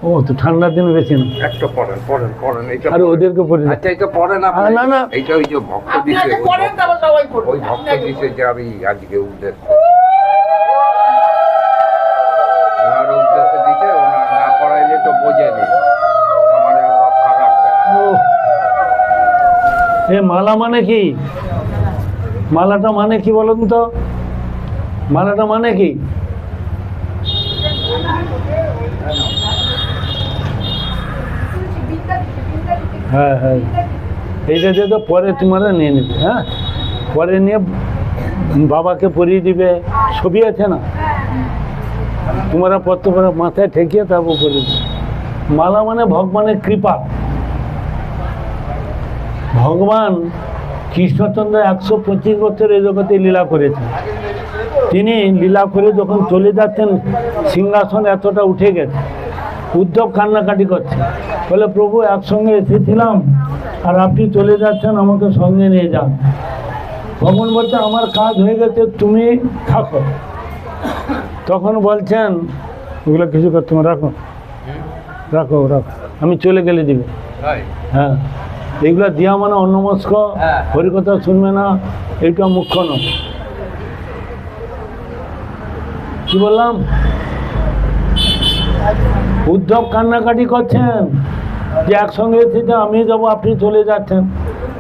ও তো ঠান্ডার দিনে বেশি না, একটা পড়েন পড়েন পড়েন এইটা। আর ওদেরকে পড়ি। আচ্ছা এটা পড়েন আপনি। না না, এইটা ওই যে ভক্ত দিছে, ওই ভক্ত দিছে যে আমি আজকে উদ্দেশ্য ওনার উদ্দেশ্য দিছে, ওনার না পড়াইলে তো বোঝেনি আমার রক্ষা রাখবে। এ মালা মানে কি? মালাটা মানে কি বলুন তো? মালাটা মানে কি? হ্যাঁ হ্যাঁ, এইটা দিয়ে তো পরে তোমরা নিয়ে নেবে। হ্যাঁ, পরে নিয়ে বাবাকে পরিয়ে দিবে, ছবি আছে না, তোমরা পড়তে পারো, মাথায় ঠেকিয়ে তারপর পরিয়ে দিবে। মালা মানে ভগবানের কৃপা। ভগবান কৃষ্ণচন্দ্র 125 বছর এই জগতে লীলা করেছেন। তিনি লীলা করে যখন চলে যাচ্ছেন, সিংহাসন এতটা উঠে গেছে, উদ্ধব কান্নাকাটি করছে, বলে প্রভু একসঙ্গে এসেছিলাম আর আপনি চলে যাচ্ছেন, আমাকে সঙ্গে নিয়ে যান। ভগবান বলছে আমার কাজ হয়ে গেছে, তুমি থাকো। তখন বলছেন ওগুলো কিছু করতে রাখো রাখো রাখো, আমি চলে গেলে দিবে। হ্যাঁ, এইগুলো দিয়া মানে অন্নমস্ক, হরিকথা শুনবে না, এইটা মুখ্য নয়। কি বললাম? উদ্ধব কান্নাকাটি করছেন যে একসঙ্গে এসেছে, আমি যাবো, আপনি চলে যাচ্ছেন।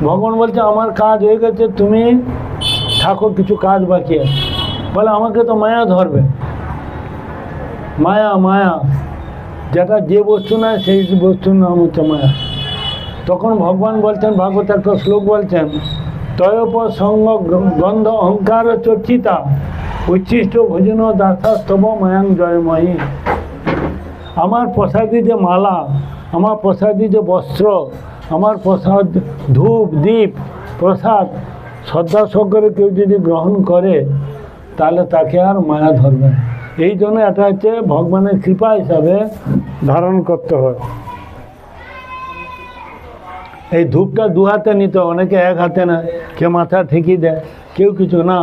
ভগবান বলছে আমার কাজ হয়ে গেছে, তুমি থাকো, কিছু কাজ বাকি আছে। বলে আমাকে তো মায়া ধরবে। মায়া মায়া, যেটা যে বস্তু নয় সেই বস্তুর নাম হচ্ছে মায়া। তখন ভগবান বলছেন, ভাগবত একটা শ্লোক বলছেন, তয়প সঙ্গ গন্ধ অহংকার চর্চিতা উচ্ছিষ্ট ভোজন দাসাস্তব মায়াং জয়ময়ী। আমার প্রসাদী যে মালা, আমার প্রসাদী যে বস্ত্র, আমার প্রসাদ ধূপ দীপ প্রসাদ শ্রদ্ধা সহকারে কেউ যদি গ্রহণ করে, তাহলে তাকে আর মায়া ধরবে না। এই জন্য এটা হচ্ছে ভগবানের কৃপা হিসাবে ধারণ করতে হয়। এই ধূপটা দু হাতে নিতে, অনেকে এক হাতে না, কেউ মাথা ঠেকিয়ে দেয়, কেউ কিছু না।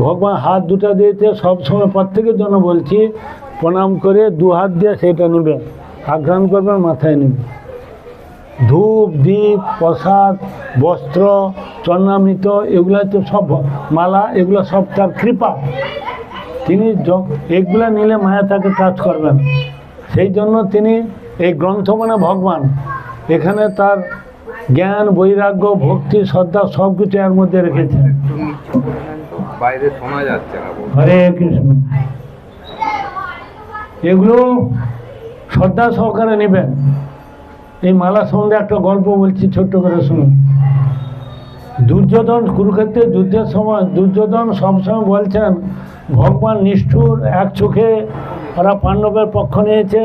ভগবান হাত দুটা দিয়েছে, সবসময় প্রত্যেকের জন্য বলছি, প্রণাম করে দু হাত দিয়ে সেটা নেবে, আঘ্রাণ করবেন, মাথায় নেবে। ধূপ দীপ প্রসাদ বস্ত্র চন্নামৃত এগুলো হচ্ছে সব মালা, এগুলো সব তার কৃপা। তিনি এগুলা নিলে মায়া তাকে কাজ করবেন। সেই জন্য তিনি এই গ্রন্থ মানে ভগবান, এখানে তার জ্ঞান বৈরাগ্য ভক্তি শ্রদ্ধা সব কিছু এর মধ্যে রেখেছেন। বাইরে শোনা যাচ্ছে না। হরে কৃষ্ণ। এগুলো শ্রদ্ধা সহকারে নেবেন। এই মালা সম্বন্ধে একটা গল্প বলছি, ছোট্ট করে শুনুন। দুর্যোধন কুরুক্ষেত্রে যুদ্ধের সময় দুর্যোধন সবসময় বলছেন ভগবান নিষ্ঠুর, এক চোখে ওরা পাণ্ডবের পক্ষ নিয়েছে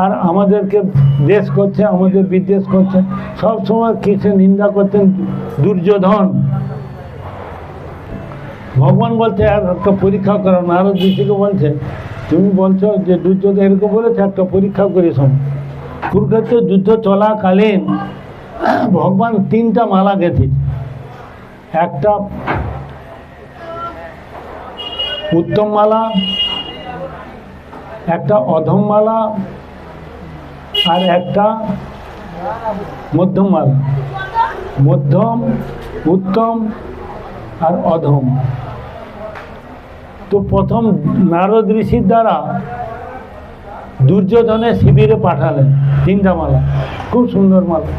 আর আমাদেরকে দেশ করছে, আমাদের বিদ্বেষ করছে। সবসময় কিসে নিন্দা করতেন দুর্যোধন। ভগবান বলছে আর একটা পরীক্ষা করো। নারদ ঋষিকে বলছে তুমি বলছো যে দুর্যোধন এরকম বলেছে, একটা পরীক্ষা করি শোন। কুরুক্ষেত্রে যুদ্ধ চলাকালীন ভগবান 3টা মালা গেছে। একটা উত্তম মালা, একটা অধম মালা, আর একটা মধ্যম মালা। মধ্যম, উত্তম আর অধম। তো প্রথম নারদ ঋষির দ্বারা দুর্যোধনের শিবিরে পাঠালেন 3টা মালা, খুব সুন্দর মালা।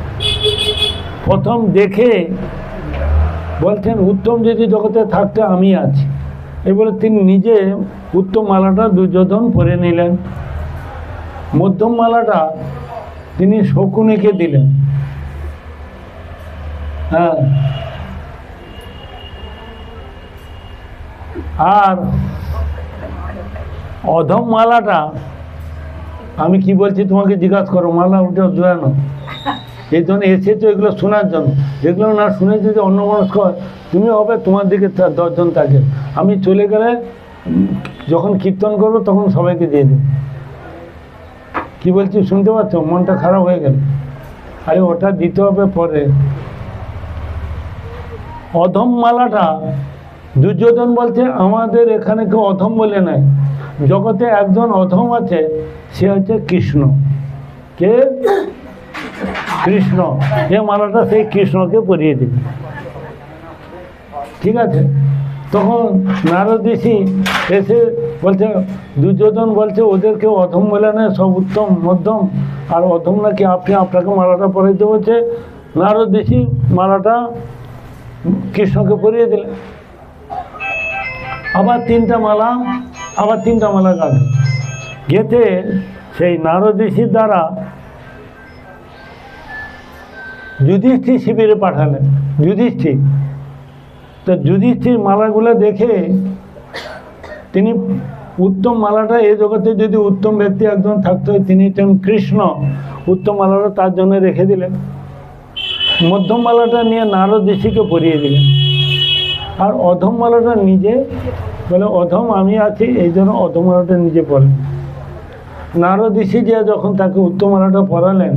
প্রথম দেখে বলছেন উত্তম যদি জগতে থাকতে আমি আছি, এই বলে তিনি নিজে উত্তম মালাটা দুর্যোধন পরে নিলেন। মধ্যম মালাটা তিনি শকুনিকে দিলেন। হ্যাঁ, আর অধম মালাটা আমি কি বলছি তোমাকে জিজ্ঞাসা করো, মালা উঠে জোয়ানো। এই জন্য এসেছো এগুলো শোনার জন্য। যেগুলো না শুনে যদি অন্য মানুষ হয়, তুমি হবে তোমার দিকে 10 জন থাকে। আমি চলে গেলে যখন কীর্তন করবো তখন সবাইকে দিয়ে দেব। কি বলছি শুনতে পাচ্ছ? মনটা খারাপ হয়ে গেল। আরে ওটা দিতে হবে পরে। অধম মালাটা দুর্যোধন বলছে আমাদের এখানে কেউ অধম বলে নাই, জগতে একজন অধম আছে, সে হচ্ছে কৃষ্ণ। কে? কৃষ্ণ। এই মালাটা সেই কৃষ্ণকে পরিয়ে দিবে। ঠিক আছে? তখন নারদ ঋষি এসে বলছে, দুর্যোধন বলছে ওদের কেউ অধম বলে না, সব উত্তম মধ্যম, আর অধম নাকি আপনি, আপনাকে মালাটা পরাইতে বলছে। নারদ ঋষি মালাটা কৃষ্ণকে পরিয়ে দিলেন। আবার তিনটা মালা গাঁথে গেঁথে সেই নারদ ঋষির দ্বারা যুধিষ্ঠির শিবিরে পাঠালেন। যুধিষ্ঠির তো যুধিষ্ঠির মালাগুলো দেখে তিনি উত্তম মালাটা এই জগতে যদি উত্তম ব্যক্তি একজন থাকতো তিনি হচ্ছেন কৃষ্ণ। উত্তম মালাটা তার জন্য রেখে দিলেন। মধ্যম মালাটা নিয়ে নারদ ঋষিকে পরিয়ে দিলেন। আর অধম মালাটা নিজে বলে অধম আমি আছি, এই জন্য অধম মালাটা নিজে পড়লেন। নারদ ঋষি যে যখন তাকে উত্তম মালাটা পরালেন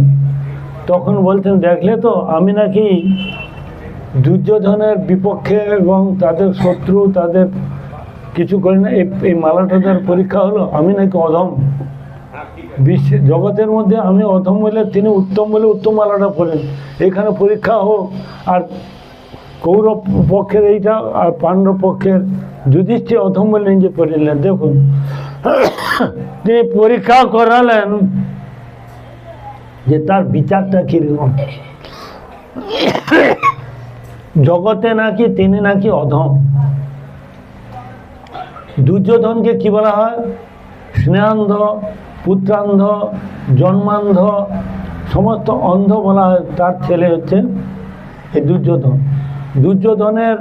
তখন বলছেন, দেখলে তো আমি নাকি দুর্যোধনের বিপক্ষে এবং তাদের শত্রু তাদের কিছু করি না, এই মালাটা তার পরীক্ষা হলো, আমি নাকি অধম। বিশ্বের জগতের মধ্যে আমি অধম বলে তিনি উত্তম বলে উত্তম মালাটা পড়লেন। এখানে পরীক্ষা হোক। আর কৌরব পক্ষের এইটা আর পাণ্ডব পক্ষের যুধিষ্ঠির অধম বলে নিজে পড়লেন। দেখুন তিনি পরীক্ষা করালেন যে তার বিচারটা কিরকম। জগতে নাকি তিনি নাকি অধম। দুর্যোধনকে কি বলা হয়? স্নেহান্ধ, পুত্রান্ধ, জন্মান্ধ, সমস্ত অন্ধ বলা হয়। তার ছেলে হচ্ছে এই দুর্যোধন। দুর্যোধনের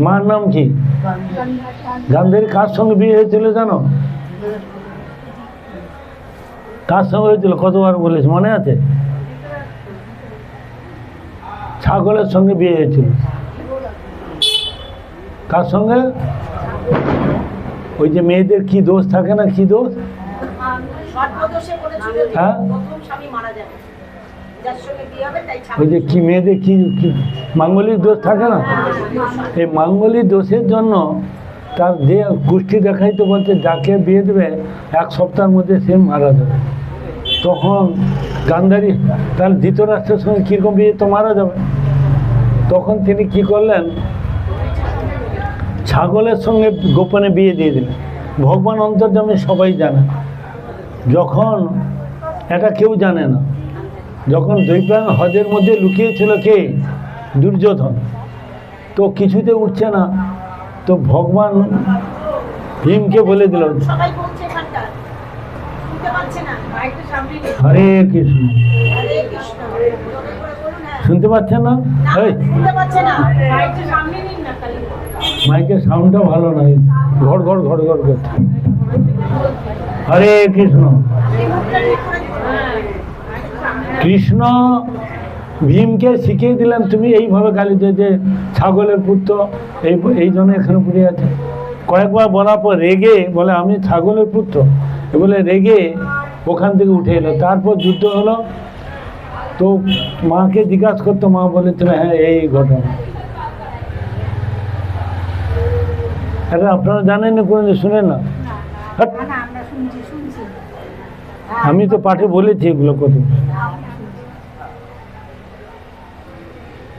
মার নাম কি? গান্ধারী। কার সঙ্গে বিয়ে হয়েছিল জানো? কার সঙ্গে হয়েছিল? কতবার বলিস, মনে আছে? ছাগলের সঙ্গে বিয়ে হয়েছিল। কার সঙ্গে? ওই যে মেয়েদের কি দোষ থাকে না, কি দোষ? হ্যাঁ, ওই যে কি মেয়েদের কি মাঙ্গলিক দোষ থাকে না, এই মাঙ্গলিক দোষের জন্য তার যে কুষ্টি দেখাইতে বলছে যাকে বিয়ে দেবে 1 সপ্তাহের মধ্যে সে মারা যাবে। তখন গান্ধারী তার ধৃতরাষ্ট্রের সঙ্গে কীরকম বিয়ে, তো মারা যাবে। তখন তিনি কি করলেন? ছাগলের সঙ্গে গোপনে বিয়ে দিয়ে দিলেন। ভগবান অন্তর্যামী সবাই জানে। যখন এটা কেউ জানে না, যখন দ্বৈপায়ন হ্রদের মধ্যে লুকিয়েছিল কে? দুর্যোধন। তো কিছুতে উঠছে না, তো ভগবান ভীমকে বলে দিল, হরে কৃষ্ণ। শুনতে পাচ্ছেন না? মাইকের সাউন্ডটা ভালো নয়, ঘর ঘর ঘর ঘর করছে। হরে কৃষ্ণ। কৃষ্ণ ভীমকে শিখিয়ে দিলেন তুমি এইভাবে গালি দিয়ে যে ছাগলের পুত্র, এই জন্য এখানে পড়ে আছে। কয়েকবার বলার পর রেগে বলে আমি ছাগলের পুত্র, বলে রেগে ওখান থেকে উঠে এলো। তারপর যুদ্ধ হলো। তো মাকে জিজ্ঞাসা করতো, মা বলেছিল হ্যাঁ এই ঘটনা। এটা আপনারা জানেন না, কোনো শুনেন না? আমি তো পাঠে বলেছি এগুলো কত।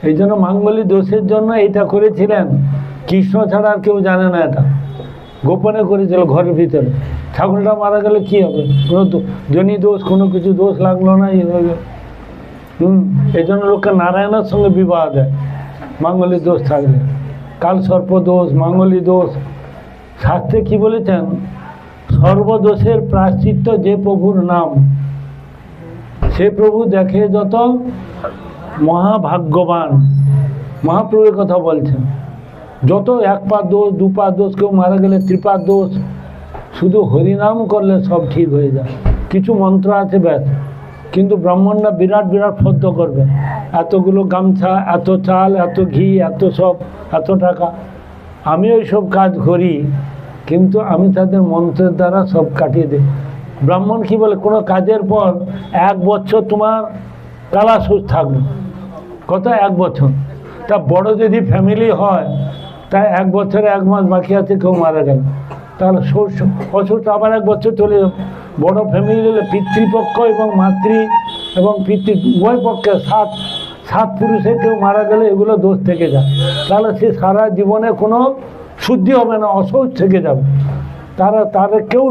এই জন্য মাঙ্গলিক দোষের জন্য এটা করেছিলেন। কৃষ্ণ ছাড়া আর কেউ জানে না। এটা গোপনে করেছিল ঘরের ভিতরে। ছাগলটা মারা গেলে কি হবে? কোনো জনি দোষ, কোনো কিছু দোষ লাগলো না, এই হয়ে গেল। এই জন্য লোককে নারায়ণের সঙ্গে বিবাহ দেয় মাঙ্গলিক দোষ থাকলে। কাল সর্প দোষ, মাঙ্গলিক দোষ। শাস্ত্রে কি বলেছেন? সর্বদোষের প্রায়শ্চিত্ত যে প্রভুর নাম, সে প্রভু দেখে যত মহাভাগ্যবান। মহাপ্রভুর কথা বলছেন। যত 1 পা দোষ, 2 পা দোষ, কেউ মারা গেলে 3 পা দোষ, শুধু হরিনাম করলে সব ঠিক হয়ে যায়। কিছু মন্ত্র আছে ব্যাস, কিন্তু ব্রাহ্মণরা বিরাট বিরাট ফদ্দ করবে। এতগুলো গামছা, এত চাল, এত ঘি, এত সব, এত টাকা। আমি ওই সব কাজ করি, কিন্তু আমি তাদের মন্ত্রের দ্বারা সব কাটিয়ে দিই। ব্রাহ্মণ কি বলে? কোনো কাজের পর 1 বছর তোমার কালা সুচ থাকবে। কত? 1 বছর। তা বড় যদি ফ্যামিলি হয়, তাই 1 বছরে 1 মাস বাকি আছে, কেউ মারা গেল, তাহলে অসুখ আবার 1 বছর চলে যাবে। বড় ফ্যামিলি হলে পিতৃপক্ষ এবং মাতৃ এবং পিতৃ উভয় পক্ষে 7 পুরুষের কেউ মারা গেলে এগুলো দোষ থেকে যায়। তাহলে সে সারা জীবনে কোনো শুদ্ধি হবে না, অসৌচ থেকে যাবে। তাদের কেউ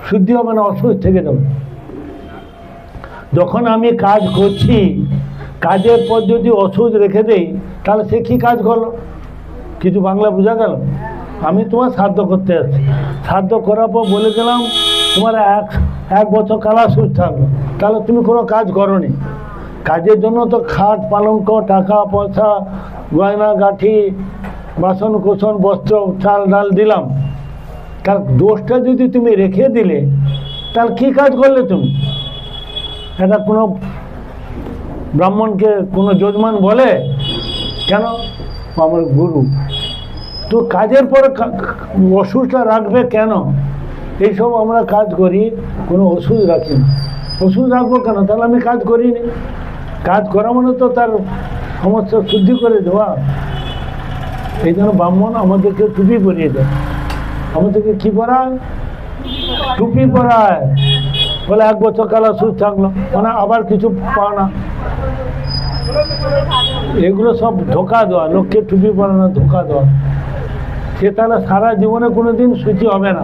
শুদ্ধি হবে না, অসৌচ থেকে যাবে। যখন আমি কাজ করছি, কাজের পর যদি ওষুধ রেখে দেই, তাহলে সে কী কাজ করলো? কিছু বাংলা বোঝা গেল? আমি তোমার শ্রাদ্ধ করতে যাচ্ছি, শ্রাদ্ধ করার পর বলে দিলাম তোমার এক বছর কালাসুদ থাকলো, তাহলে তুমি কোনো কাজ করোনি। কাজের জন্য তো খাট পালঙ্ক, টাকা পয়সা, গয়না গাঠি, বাসন কোসন, বস্ত্র, চাল ডাল দিলাম। তার দোষটা যদি তুমি রেখে দিলে, তাহলে কী কাজ করলে তুমি? এটা কোনো ব্রাহ্মণকে কোনো যজমান বলে? কেন? আমার গুরু। তো কাজের পরে ওষুধটা রাখবে কেন? এইসব আমরা কাজ করি, কোনো ওষুধ রাখি না। ওষুধ রাখবো কেন? তাহলে আমি কাজ করিনি। কাজ করা মানে তো তার সমস্যা শুদ্ধি করে দেওয়া। এই জন্য ব্রাহ্মণ আমাদেরকে টুপি পরিয়ে দেয়। আমাদেরকে কী পরায়? টুপি পরায়। বলে 1 বছর কালাসুদ থাকলো, মানে আবার কিছু পাও না। এগুলো সব ধোকা দেওয়া, লোককে টুপি পরানো ধোকা দেওয়া। সে তাহলে সারা জীবনে কোনো দিন সুখী হবে না।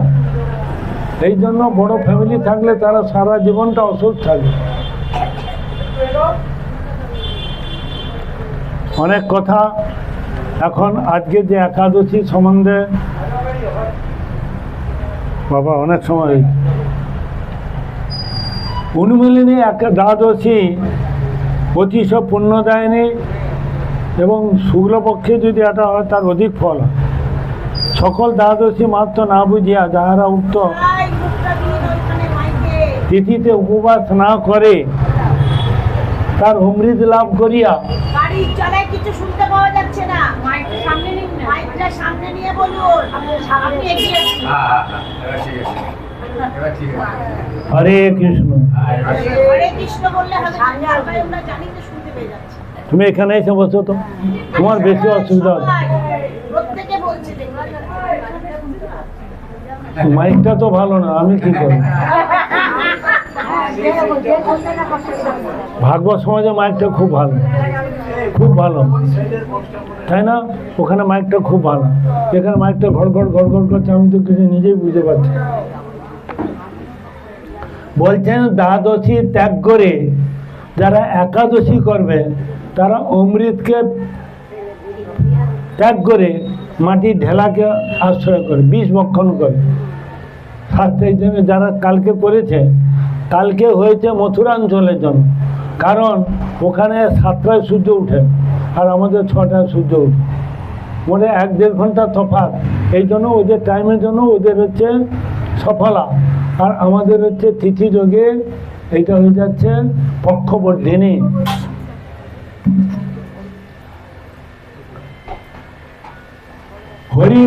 এই জন্য বড় ফ্যামিলি থাকলে তারা সারা জীবনটা অসুখ থাকবে। অনেক কথা। এখন আজকে যে একাদশী সম্বন্ধে বাবা অনেক সময় উন্মিলিনী দ্বাদশী অতিশ পুণ্যদায়িনী এবং শুক্লপক্ষে যদি এটা হয় তার অধিক ফল হয়। সকল দ্বাদশী মাত্র না বুঝিয়া যাহারা উক্ত তিথিতে উপবাস না করে তার অমৃত লাভ করিয়া। কিছু শুনতে পাওয়া যাচ্ছে না, মাইকটা সামনে নিয়ে বলুন। হরে কৃষ্ণ। হরে কৃষ্ণ বললে হবে, আমরা জানি তো শুনতে পেয়ে যাচ্ছি। তুমি এখানে এসে বসো তো, তোমার বেশি অসুবিধা হবে। প্রত্যেকে বলছে মাইকটা তো ভালো না, আমি কি করব? ভাগবত সমাজে মাইকটা খুব ভালো, খুব ভালো, তাই না? ওখানে মাইকটা খুব ভালো, এখানে মাইকটা ঘড়ঘড় ঘড়ঘড় করছে, আমি তো কিছু নিজেই বুঝতে পারছি। বলছেন দ্বাদশী ত্যাগ করে যারা একাদশী করবে তারা অমৃতকে ত্যাগ করে মাটির ঢেলাকে আশ্রয় করে, বিষ ভক্ষণ করে। শাস্ত্রের জন্য যারা কালকে করেছে, কালকে হয়েছে মথুরাঞ্চলের জন্য, কারণ ওখানে 7টায় সূর্য উঠে আর আমাদের 6টায় সূর্য উঠে, মানে 1-1.5 ঘন্টা তফাৎ। এই জন্য ওদের টাইমের জন্য ওদের হচ্ছে সফলা, আর আমাদের হচ্ছে তিথি যোগে এইটা হয়ে যাচ্ছে পক্ষবর্ধিনী। হরি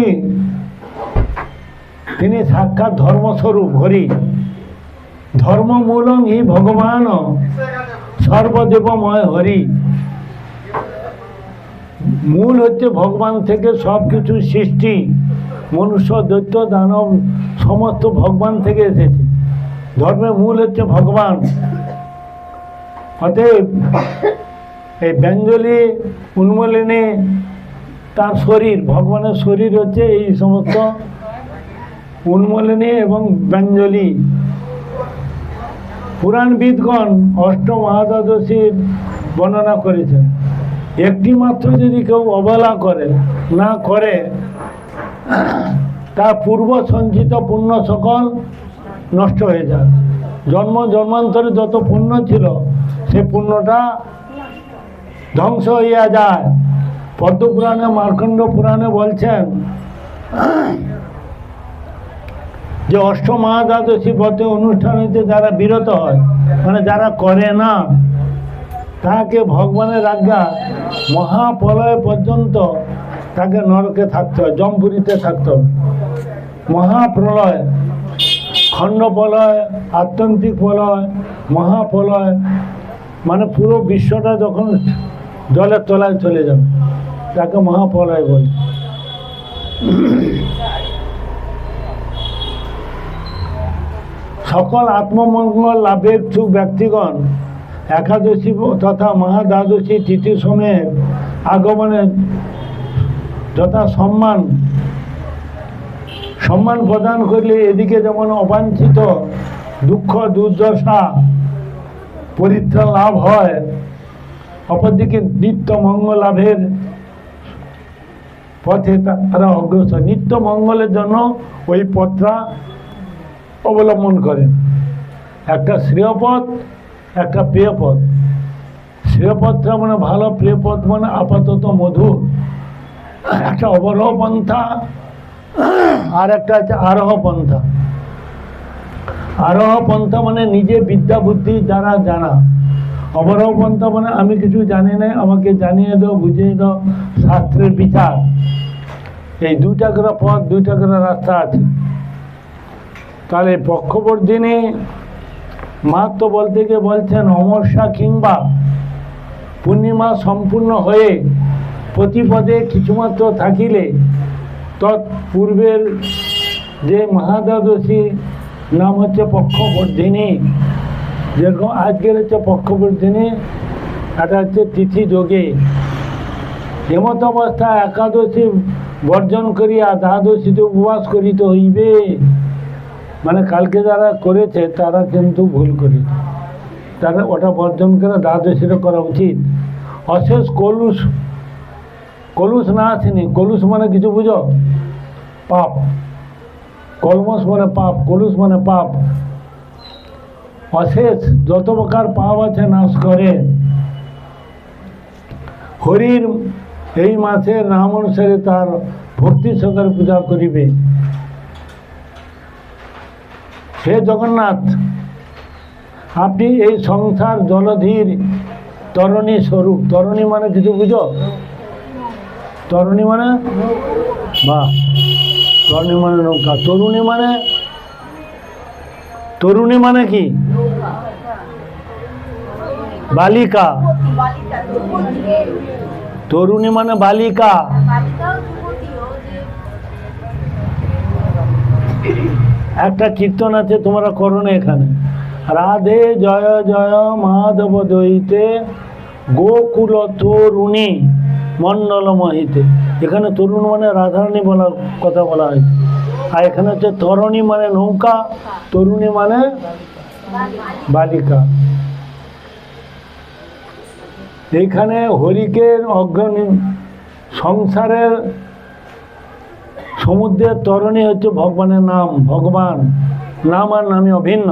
তিনি সাক্ষাৎ ধর্মস্বরূপ। হরি ধর্মমূলং হি ভগবান সর্বদেবময়। হরি মূল হচ্ছে ভগবান থেকে সব কিছু সৃষ্টি, মনুষ্য দৈত্য দানব সমস্ত ভগবান থেকে এসেছে। ধর্মের মূল হচ্ছে ভগবান। অতএব এই ব্যঞ্জলি উন্মলিনী তার শরীর, ভগবানের শরীর হচ্ছে এই সমস্ত উন্মলিনী এবং ব্যঞ্জলি। পুরাণবিদগণ অষ্টমহাদ্বাদশীর বর্ণনা করেছেন। একটি মাত্র যদি কেউ অবহেলা করে না করে, তার পূর্ব সঞ্চিত পুণ্য সকল নষ্ট হয়ে যায়। জন্ম জন্মান্তরে যত পুণ্য ছিল সে পুণ্যটা ধ্বংস হইয়া যায়। পদ্মপুরাণে, মার্কণ্ড পুরাণে বলছেন যে অষ্টমহাদ্বাদশী ব্রতে অনুষ্ঠান হইতে যারা বিরত হয়, মানে যারা করে না, তাকে ভগবানের আজ্ঞা মহাপ্রলয় পর্যন্ত তাকে নরকে থাকতে হয়, জমপুরীতে থাকতে হবে। মহাপ্রলয়, খণ্ডপ্রলয়, আত্যন্তিক প্রলয়, মহাপ্রলয়, মানে পুরো বিশ্বটা যখন জলের তলায় চলে যাবে তাকে মহাপ্রলয় বলে। সকল আত্মমঙ্গল লাভের ইচ্ছুক ব্যক্তিগণ একাদশী তথা মহাদ্বাদশী তিথি সময়ের আগমনে যথা সম্মান প্রদান করলে এদিকে যেমন অবাঞ্ছিত দুঃখ দুর্দশা পরিত্রাণ লাভ হয়, অপরদিকে নিত্য মঙ্গল লাভের পথে তারা অগ্রসর। নিত্য মঙ্গলের জন্য ওই পথটা অবলম্বন করেন। একটা শ্রেয়পথ, একটা প্রিয়পথ। শ্রেয়পথটা মানে ভালো, প্রিয়পথ মানে আপাতত মধুর। একটা অবরোহ পন্থা, আর একটা আছে আরোহ পন্থা। আরোহ পন্থা মানে নিজে বিদ্যা বুদ্ধি দ্বারা জানা। অবরোহ পন্থা মানে আমি কিছু জানি না, আমাকে জানিয়ে দাও, বুঝিয়ে দাও, শাস্ত্রের বিচার। এই দুইটা করে পথ, দুইটা করে রাস্তা আছে। তাহলে পক্ষবর্ধিনী মাহাত্ম বলতে গিয়ে বলছেন অমাবস্যা কিংবা পূর্ণিমা সম্পূর্ণ হয়ে প্রতিপদে কিছুমাত্র থাকিলে তৎপূর্বের যে মহাদ্বাদশী নাম হচ্ছে পক্ষবর্ধিনী। যেরকম আজকের হচ্ছে পক্ষবর্ধিনী, এটা হচ্ছে তিথি যোগে। হেমত অবস্থায় একাদশী বর্জন করিয়া দ্বাদশীতে উপবাস করিতে হইবে। মানে কালকে যারা করেছে তারা কিন্তু ভুল করেছে, তারা ওটা বর্জন করে দ্বাদশীটা করা উচিত। অশেষ কলুষ, কলুষ না আসেনি। কলুষ মানে কিছু বুঝো? পাপ। কলমস মানে পাপ, কলুষ মানে পাপ। অশেষ যত প্রকার পাপ আছে নাশ করে। হরির এই মাসের নাম অনুসারে তার ভক্তি সহকারে পূজা করিবে। হে জগন্নাথ, আপনি এই সংসার জলধির তরণী স্বরূপ। তরণী মানে কিছু বুঝো? তরণী মানে বাহ, তরণী মানে নৌকা। তরুণী মানে, তরুণী মানে কি? বালিকা। তরুণী মানে বালিকা। একটা কীর্তন আছে, তোমরা করো না এখানে। রাধে জয় জয় মাধব দইতে গোকুল তরুণী মণ্ডল মহিতে। এখানে তরুণ মানে রাধারানী বলার কথা বলা হয়েছে। আর এখানে হচ্ছে তরণী মানে নৌকা, তরুণী মানে বালিকা। এইখানে হরিকে অগ্রণী, সংসারের সমুদ্রের তরণী হচ্ছে ভগবানের নাম। ভগবান নাম আর নামে অভিন্ন।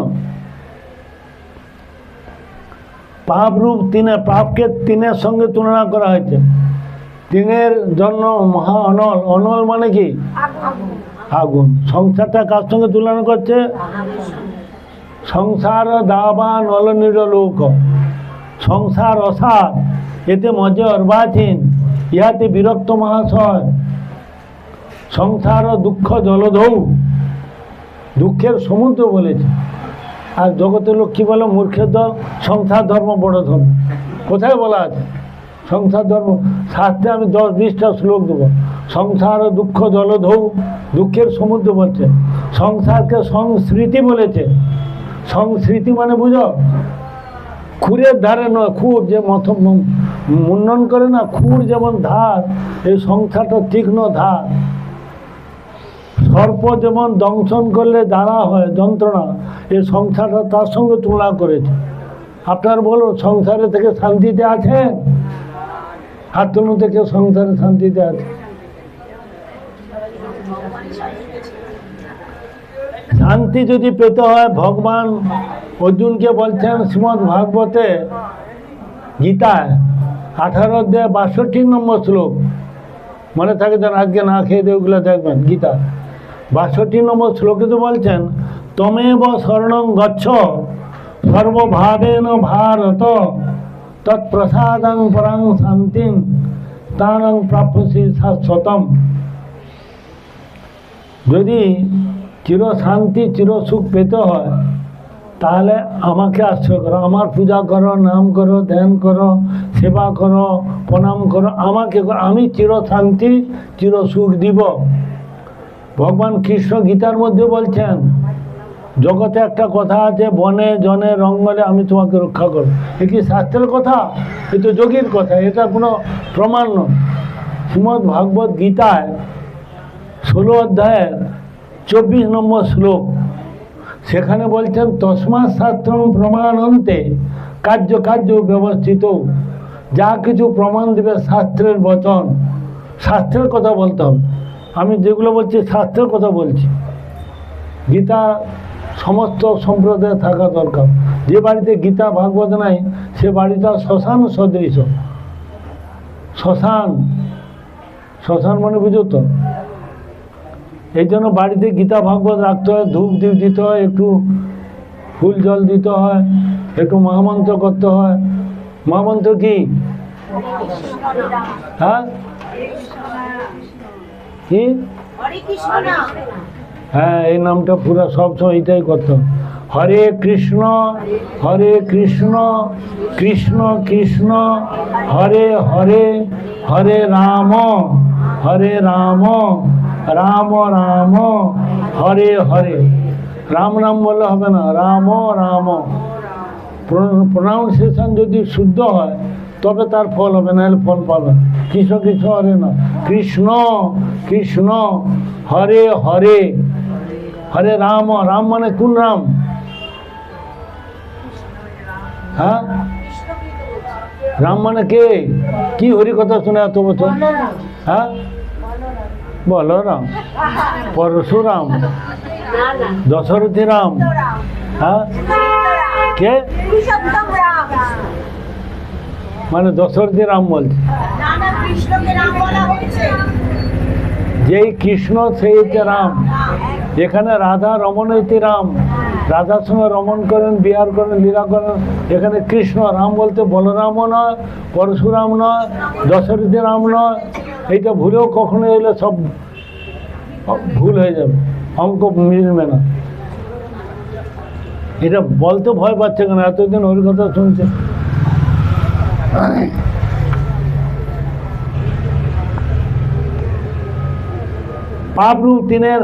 পাপ রূপ তিনে, পাপকে তিনের সঙ্গে তুলনা করা হয়েছে। তিনের জন্য মহা অনল। অনল মানে কি? আগুন। সংসারটা কার সঙ্গে তুলনা করছে? সংসার দাবা নল নিরলোক। সংসার অসার, এতে মজে অর্বাচীন, ইহাতে বিরক্ত মহাশয়। সংসার দুঃখ জলধৌ, দুঃখের সমুদ্র বলেছে। আর জগতের লোক কি বলে? মূর্খের দল। সংসার ধর্ম বড় ধর্ম। কোথায় বলা আছে সংসার ধর্ম? শাস্ত্রে আমি 10-20টা শ্লোক দেবো। সংসার দুঃখ জলধৌ, দুঃখের সমুদ্র বলছে। সংসারকে সংস্মৃতি বলেছে। সংস্মৃতি মানে বুঝো? খুরের ধারে নয়, খুর যে মুন্ডন করে না, খুর যেমন ধার, এই সংসারটা তীক্ষ্ণ ধার। সর্প যেমন দংশন করলে জ্বালা হয়, যন্ত্রণা, এই সংসারটা তার সঙ্গে তুলনা করেছে। আপনার বলো, সংসারে থেকে শান্তিতে আছে? হাত তুলুন থেকে সংসারে শান্তিতে আছে? শান্তি যদি পেতে হয়, ভগবান অর্জুনকে বলছেন শ্রীমদ্ ভাগবতে গীতায় 18 অধ্যায় 62 নম্বর শ্লোক, মনে থাকে যেন, আজকে না খেয়ে দিয়ে ওগুলো দেখবেন। গীতা 62 নম্বর শ্লোকে তো বলছেন তমেব শরণং গচ্ছ সর্বভাবেন ভারত তৎপ্রসাদং পরাং শান্তিং তানং প্রাপ্যসি শাশ্বতম। যদি চির শান্তি চির সুখ পেতে হয় তাহলে আমাকে আশ্রয় করো, আমার পূজা করো, নাম করো, ধ্যান করো, সেবা করো, প্রণাম করো, আমাকে করো, আমি চির শান্তি চির সুখ দিব। ভগবান কৃষ্ণ গীতার মধ্যে বলছেন, জগতে একটা কথা আছে, বনে জনে রঙ্গলে আমি তোমাকে রক্ষা করব। এ কি শাস্ত্রের কথা? এ তো যোগীর কথা, এটা কোনো প্রমাণ নয়। শ্রীমদ্ ভাগবত গীতায় 16 অধ্যায়ের 24 নম্বর শ্লোক, সেখানে বলছেন তস্মাৎ শাস্ত্রং প্রমাণন্তে কার্য ব্যবস্থিত, যা কিছু প্রমাণ দেবে শাস্ত্রের বচন, শাস্ত্রের কথা বলতে হবে। আমি যেগুলো বলছি শাস্ত্রের কথা বলছি। গীতা সমস্ত সম্প্রদায়ে থাকা দরকার। যে বাড়িতে গীতা ভাগবত নাই সে বাড়িটা শ্মশান সদৃশ। শ্মশান মানে বুঝো তো। এই জন্য বাড়িতে গীতা ভাগবত রাখতে হয়, ধূপ দীপ দিতে হয়, একটু ফুল জল দিতে হয়, একটু মহামন্ত্র করতে হয়। মহামন্ত্র কি? হ্যাঁ কি? হ্যাঁ, এই নামটা পুরো সবসময় এইটাই করতে হবে। হরে কৃষ্ণ কৃষ্ণ কৃষ্ণ হরে হরে, হরে রাম রাম রাম হরে হরে। রাম রাম বললে হবে না, রাম রাম। প্রোনাউন্সিয়েশন যদি শুদ্ধ হয় তবে তার ফল হবে, না হলে ফল পাবে। কৃষ্ণ কৃষ্ণ হরে না, কৃষ্ণ কৃষ্ণ হরে হরে, হরে রাম। রাম মানে কোন রাম? হ্যাঁ, রাম মানে কে? কি হরি কথা শুনে এত বছর? হ্যাঁ, বলরাম, পরশুরাম, দশরথী রাম। হ্যাঁ, কে মানে দশরথী রাম বলছে? যেই কৃষ্ণ সেই রাম। এখানে রাধা রমণ হইতে রাম, রাধার সঙ্গে রমণ করেন, বিহার করেন, লীলা করেন। এখানে কৃষ্ণ। রাম বলতে বলরামও নয়, পরশুরাম নয়, দশরথী রাম নয়। এইটা ভুলেও কখনো এলে সব ভুল হয়ে যাবে, অঙ্ক মিলবে না। এটা বলতে ভয় পাচ্ছে কেন? এতদিন ওর কথা শুনছে। পাপরূপ তিনের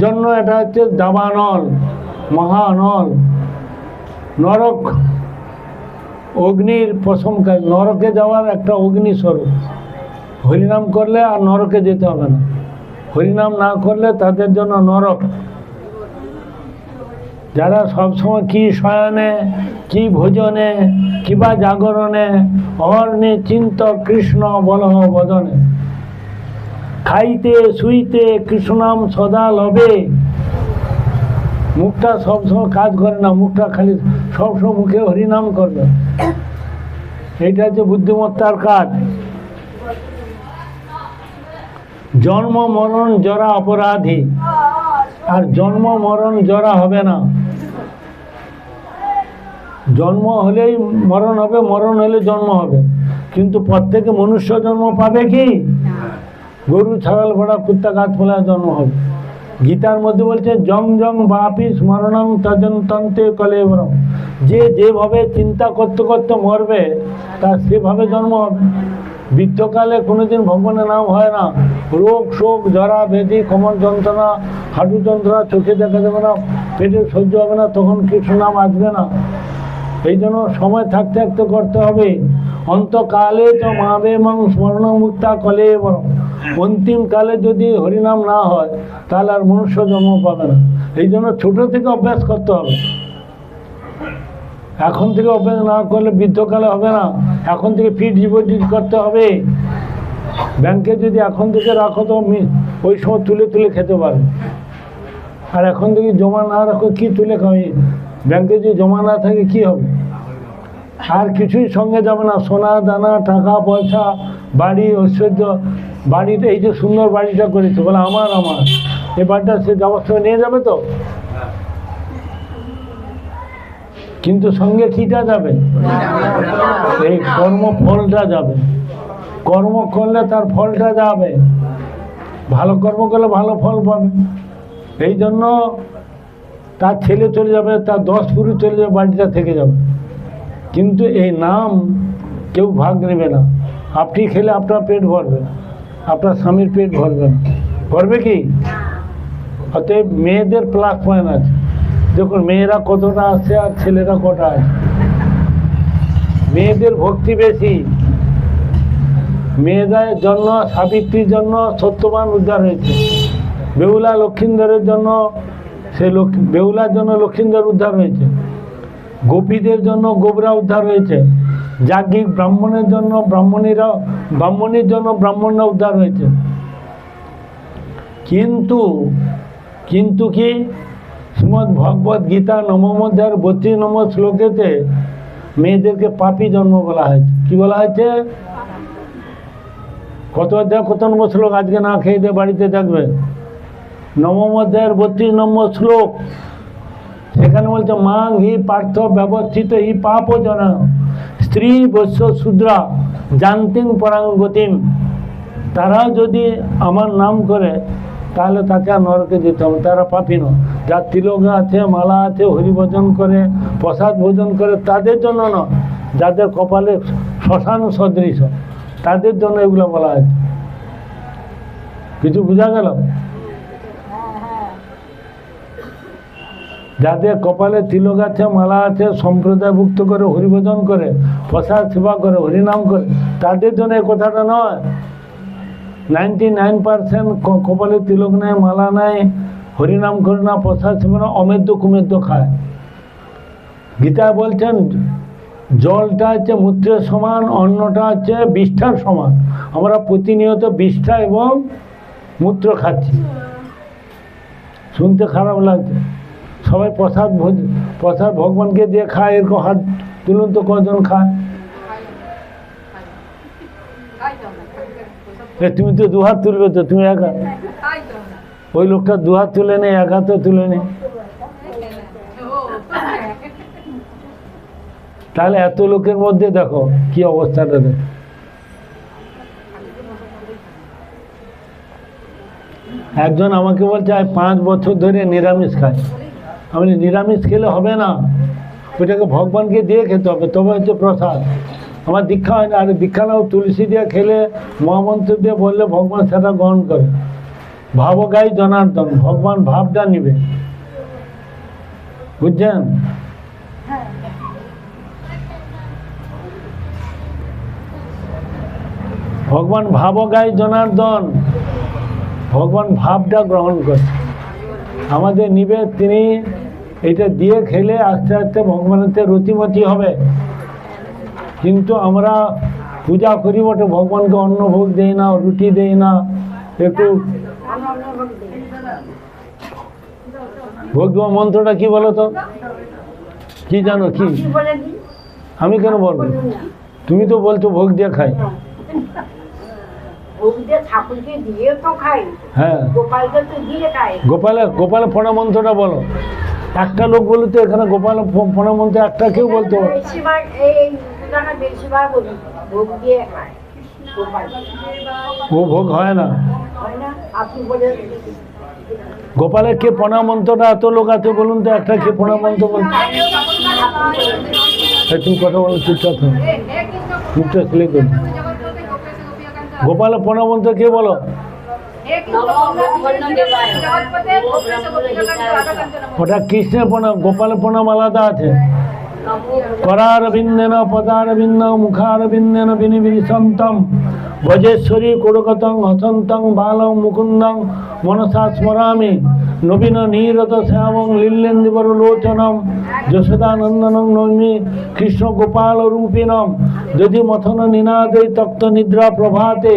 জন্য এটা হচ্ছে দাবানল, মহানল। নরক অগ্নির প্রশমকারী, নরকে যাওয়ার একটা অগ্নিস্বরূপ। হরিনাম করলে আর নরকে যেতে হবে না, হরিনাম না করলে তাদের জন্য নরক। যারা সবসময় কি শয়নে, কি ভোজনে, কিবা জাগরণে, অহর্ণে চিন্ত কৃষ্ণ বলহ বদনে। খাইতে শুইতে কৃষ্ণনাম সদা লবে। মুখটা সবসময় কাজ করে না, মুখটা খালি সবসময় মুখে হরিনাম করবে। এইটা হচ্ছে বুদ্ধিমত্তার কাজ। জন্ম মরণ জরা অপরাধী, আর জন্ম মরণ জরা হবে না। জন্ম হলেই মরণ হবে, মরণ হলে জন্ম হবে, কিন্তু প্রত্যেকে মনুষ্য জন্ম পাবে কি? গরু, ছাগল, ঘোড়া, কুত্তা, গাছপালা জন্ম হবে। গীতার মধ্যে বলছে জং জং বাপি স্মরণং তজন্তন্তে কলেবরম। যে যেভাবে চিন্তা করতে করতে মরবে তার সেভাবে জন্ম হবে। বৃদ্ধকালে কোনোদিন ভগবানের নাম হয় না। রোগ শোক জরা ব্যাধি, কোমর যন্ত্রণা, হাঁটু যন্ত্রণা, চোখে দেখা যাবে না, পেটে সহ্য হবে না, তখন কৃষ্ণ নাম আসবে না। এই জন্য সময় থাকতে থাকতে করতে হবে। অন্তকালে তো মাবে মং স্মরণ মুক্তা কলে বরং। অন্তিম কালে যদি হরিনাম না হয় তাহলে আর মনুষ্য জন্ম পাবে না। এই জন্য ছোট থেকে অভ্যাস করতে হবে। এখন থেকে অভ্যাস না করলে বৃদ্ধকালে হবে না। এখন থেকে ফিক্সড ডিপোজিট করতে হবে। ব্যাংকে যদি এখন থেকে রাখো তো ওই সময় তুলে তুলে খেতে পারবে। আর এখন থেকে জমা না রাখো কি তুলে খাবে? ব্যাংকে যদি জমা না থাকে কি হবে? আর কিছুই সঙ্গে যাবে না। সোনা দানা, টাকা পয়সা, বাড়ি, ঐশ্বর্য। বাড়িটা এই যে সুন্দর বাড়িটা করেছে বলে আমার আমার, এই বাড়িটা সে যাওয়ার সময় নিয়ে যাবে তো, কিন্তু সঙ্গে কিটা যাবে? এই কর্মফলটা যাবে। কর্ম করলে তার ফলটা যাবে। ভালো কর্ম করলে ভালো ফল পাবে। এই জন্য তার ছেলে চলে যাবে, তার 10 পুরুষ চলে যাবে, বাড়িটা থেকে যাবে, কিন্তু এই নাম কেউ ভাগ নেবে না। আপনি খেলে আপনার পেট ভরবে, আপনার স্বামীর পেট ভরবে না। ভরবে কি? অতএব মেয়েদের প্লাস পয়েন্ট আছে। দেখুন মেয়েরা কতটা আসছে আর ছেলেরা কটা আছে। মেয়েদের ভক্তি বেশি। মেয়েদের জন্য, সাবিত্রীর জন্য সত্যবান উদ্ধার হয়েছে। বেহুলা লক্ষিন্দরের জন্য, সে বেহুলার জন্য লক্ষিন্দর উদ্ধার হয়েছে। গোপীদের জন্য গোবরা উদ্ধার হয়েছে, যাজ্ঞিক ব্রাহ্মণের জন্য ব্রাহ্মণীর জন্য ব্রাহ্মণরা উদ্ধার হয়েছে। কিন্তু কি শ্রীমদ্ ভগবদ গীতা নবম অধ্যায়ের 32 নম্বর শ্লোকেতে মেয়েদেরকে পাপী জন্ম বলা হয়েছে। কি বলা হয়েছে? কত অধ্যায় কত নম্বর শ্লোক? আজকে না খেয়ে দিয়ে বাড়িতে থাকবে। নবম অধ্যায়ের 32 নম্বর শ্লোক, সেখানে বলছে মাং হি পার্থ ব্যবস্থিত হি পাপ জন স্ত্রী বৈশ্য শূদ্রা জানতিং পরাং গতিম। তারা যদি আমার নাম করে তাহলে তাকে আর নরকে যেতে হবে, তারা পাপী নয়। যার তিলক আছে, মালা আছে, হরিভজন করে, প্রসাদ ভোজন করে, তাদের জন্য নয়। যাদের কপালে শ্মশান সদৃশ তাদের জন্য এগুলো বলা হয়েছে। কিছু বোঝা গেল? যাদের কপালে তিলক আছে, মালা আছে, সম্প্রদায়ভুক্ত করে, হরিভজন করে, প্রসাদ সেবা করে, হরিনাম করে, তাদের জন্য এই কথাটা নয়। 99% কপালে তিলক নেয়, মালা নেয়, হরিনাম করে না, প্রসাদ সেবা না, অমেদ্য কুমেদ্য খায়। গীতায় বলছেন জলটা হচ্ছে মূত্রের সমান, অন্নটা হচ্ছে বিষ্ঠার সমান। আমরা প্রতিনিয়ত বিষ্ঠা এবং মূত্র খাচ্ছি। শুনতে খারাপ লাগছে। সবাই প্রসাদ ভগবানকে দিয়ে খায়, এরকম হাত তুলুন তো কজন খায়? তুমি তো দুহাত তুলবে তো, তুমি একা? ওই লোকটা দুহাত তুলে নেই, এক হাতও তুলে নেই। তাহলে এত লোকের মধ্যে দেখো কি অবস্থাটা দেখো। একজন আমাকে বলছে 5 বছর ধরে নিরামিষ খায়। আমি নিরামিষ খেলে হবে না, ওইটাকে ভগবানকে দিয়ে খেতে হবে, তবে হচ্ছে প্রসাদ। আমার দীক্ষা হয় না। আর দীক্ষা নাও, তুলসী দিয়ে খেলে, মহামন্ত্র দিয়ে বললে ভগবান সেটা গ্রহণ করে। ভাবগাই জনার্দন, ভগবান ভাবটা নিবে, বুঝছেন? ভগবান ভাবগাই জনার্দন, ভগবান ভাবটা গ্রহণ করে আমাদের নিবে। তিনি এটা দিয়ে খেলে আস্তে আস্তে ভগবানের রতিমতি হবে। কিন্তু আমরা পূজা করি বটে, ভগবানকে অন্ন ভোগ দেই না, রুটি দেই না, একটু ভোগ দেওয়া মন্ত্রটা কি বলো তো? কি জানো? কি আমি কেন বলবো? তুমি তো বলছো ভোগ দিয়ে খাই। হ্যাঁ, গোপালে ফোনা মন্ত্রটা বলো। একটা লোক বলো তো এখানে গোপাল ফোনা মন্ত্র একটা কেউ বলতো? ও ভোগ হয় না। গোপালের কে প্রণাম মন্ত্রটা এত লোক আছে বলুন তো, একটা কে প্রণাম মন্ত্র বলছে? তুমি কথা বলো, চুপচাপ চুপচাপ খেলে করবে। গোপালের প্রণাম মন্ত্র কে বলো? ওটা কৃষ্ণের প্রণাম, গোপালের প্রণাম আলাদা আছে। करारविन्देन पदारविन्द मुखारविन्देन विनिविशन्तं भजेश्वरी कुरुकतं हसन्तं बालं मुकुन्दं मनसा स्मरामि नवीन नीरत श्यामं लीलेन्दुवरलोचनं यशोदानन्दनं नौमि कृष्ण गोपाल रूपिणं यदि मथन निनादे तप्त निद्रा प्रभाते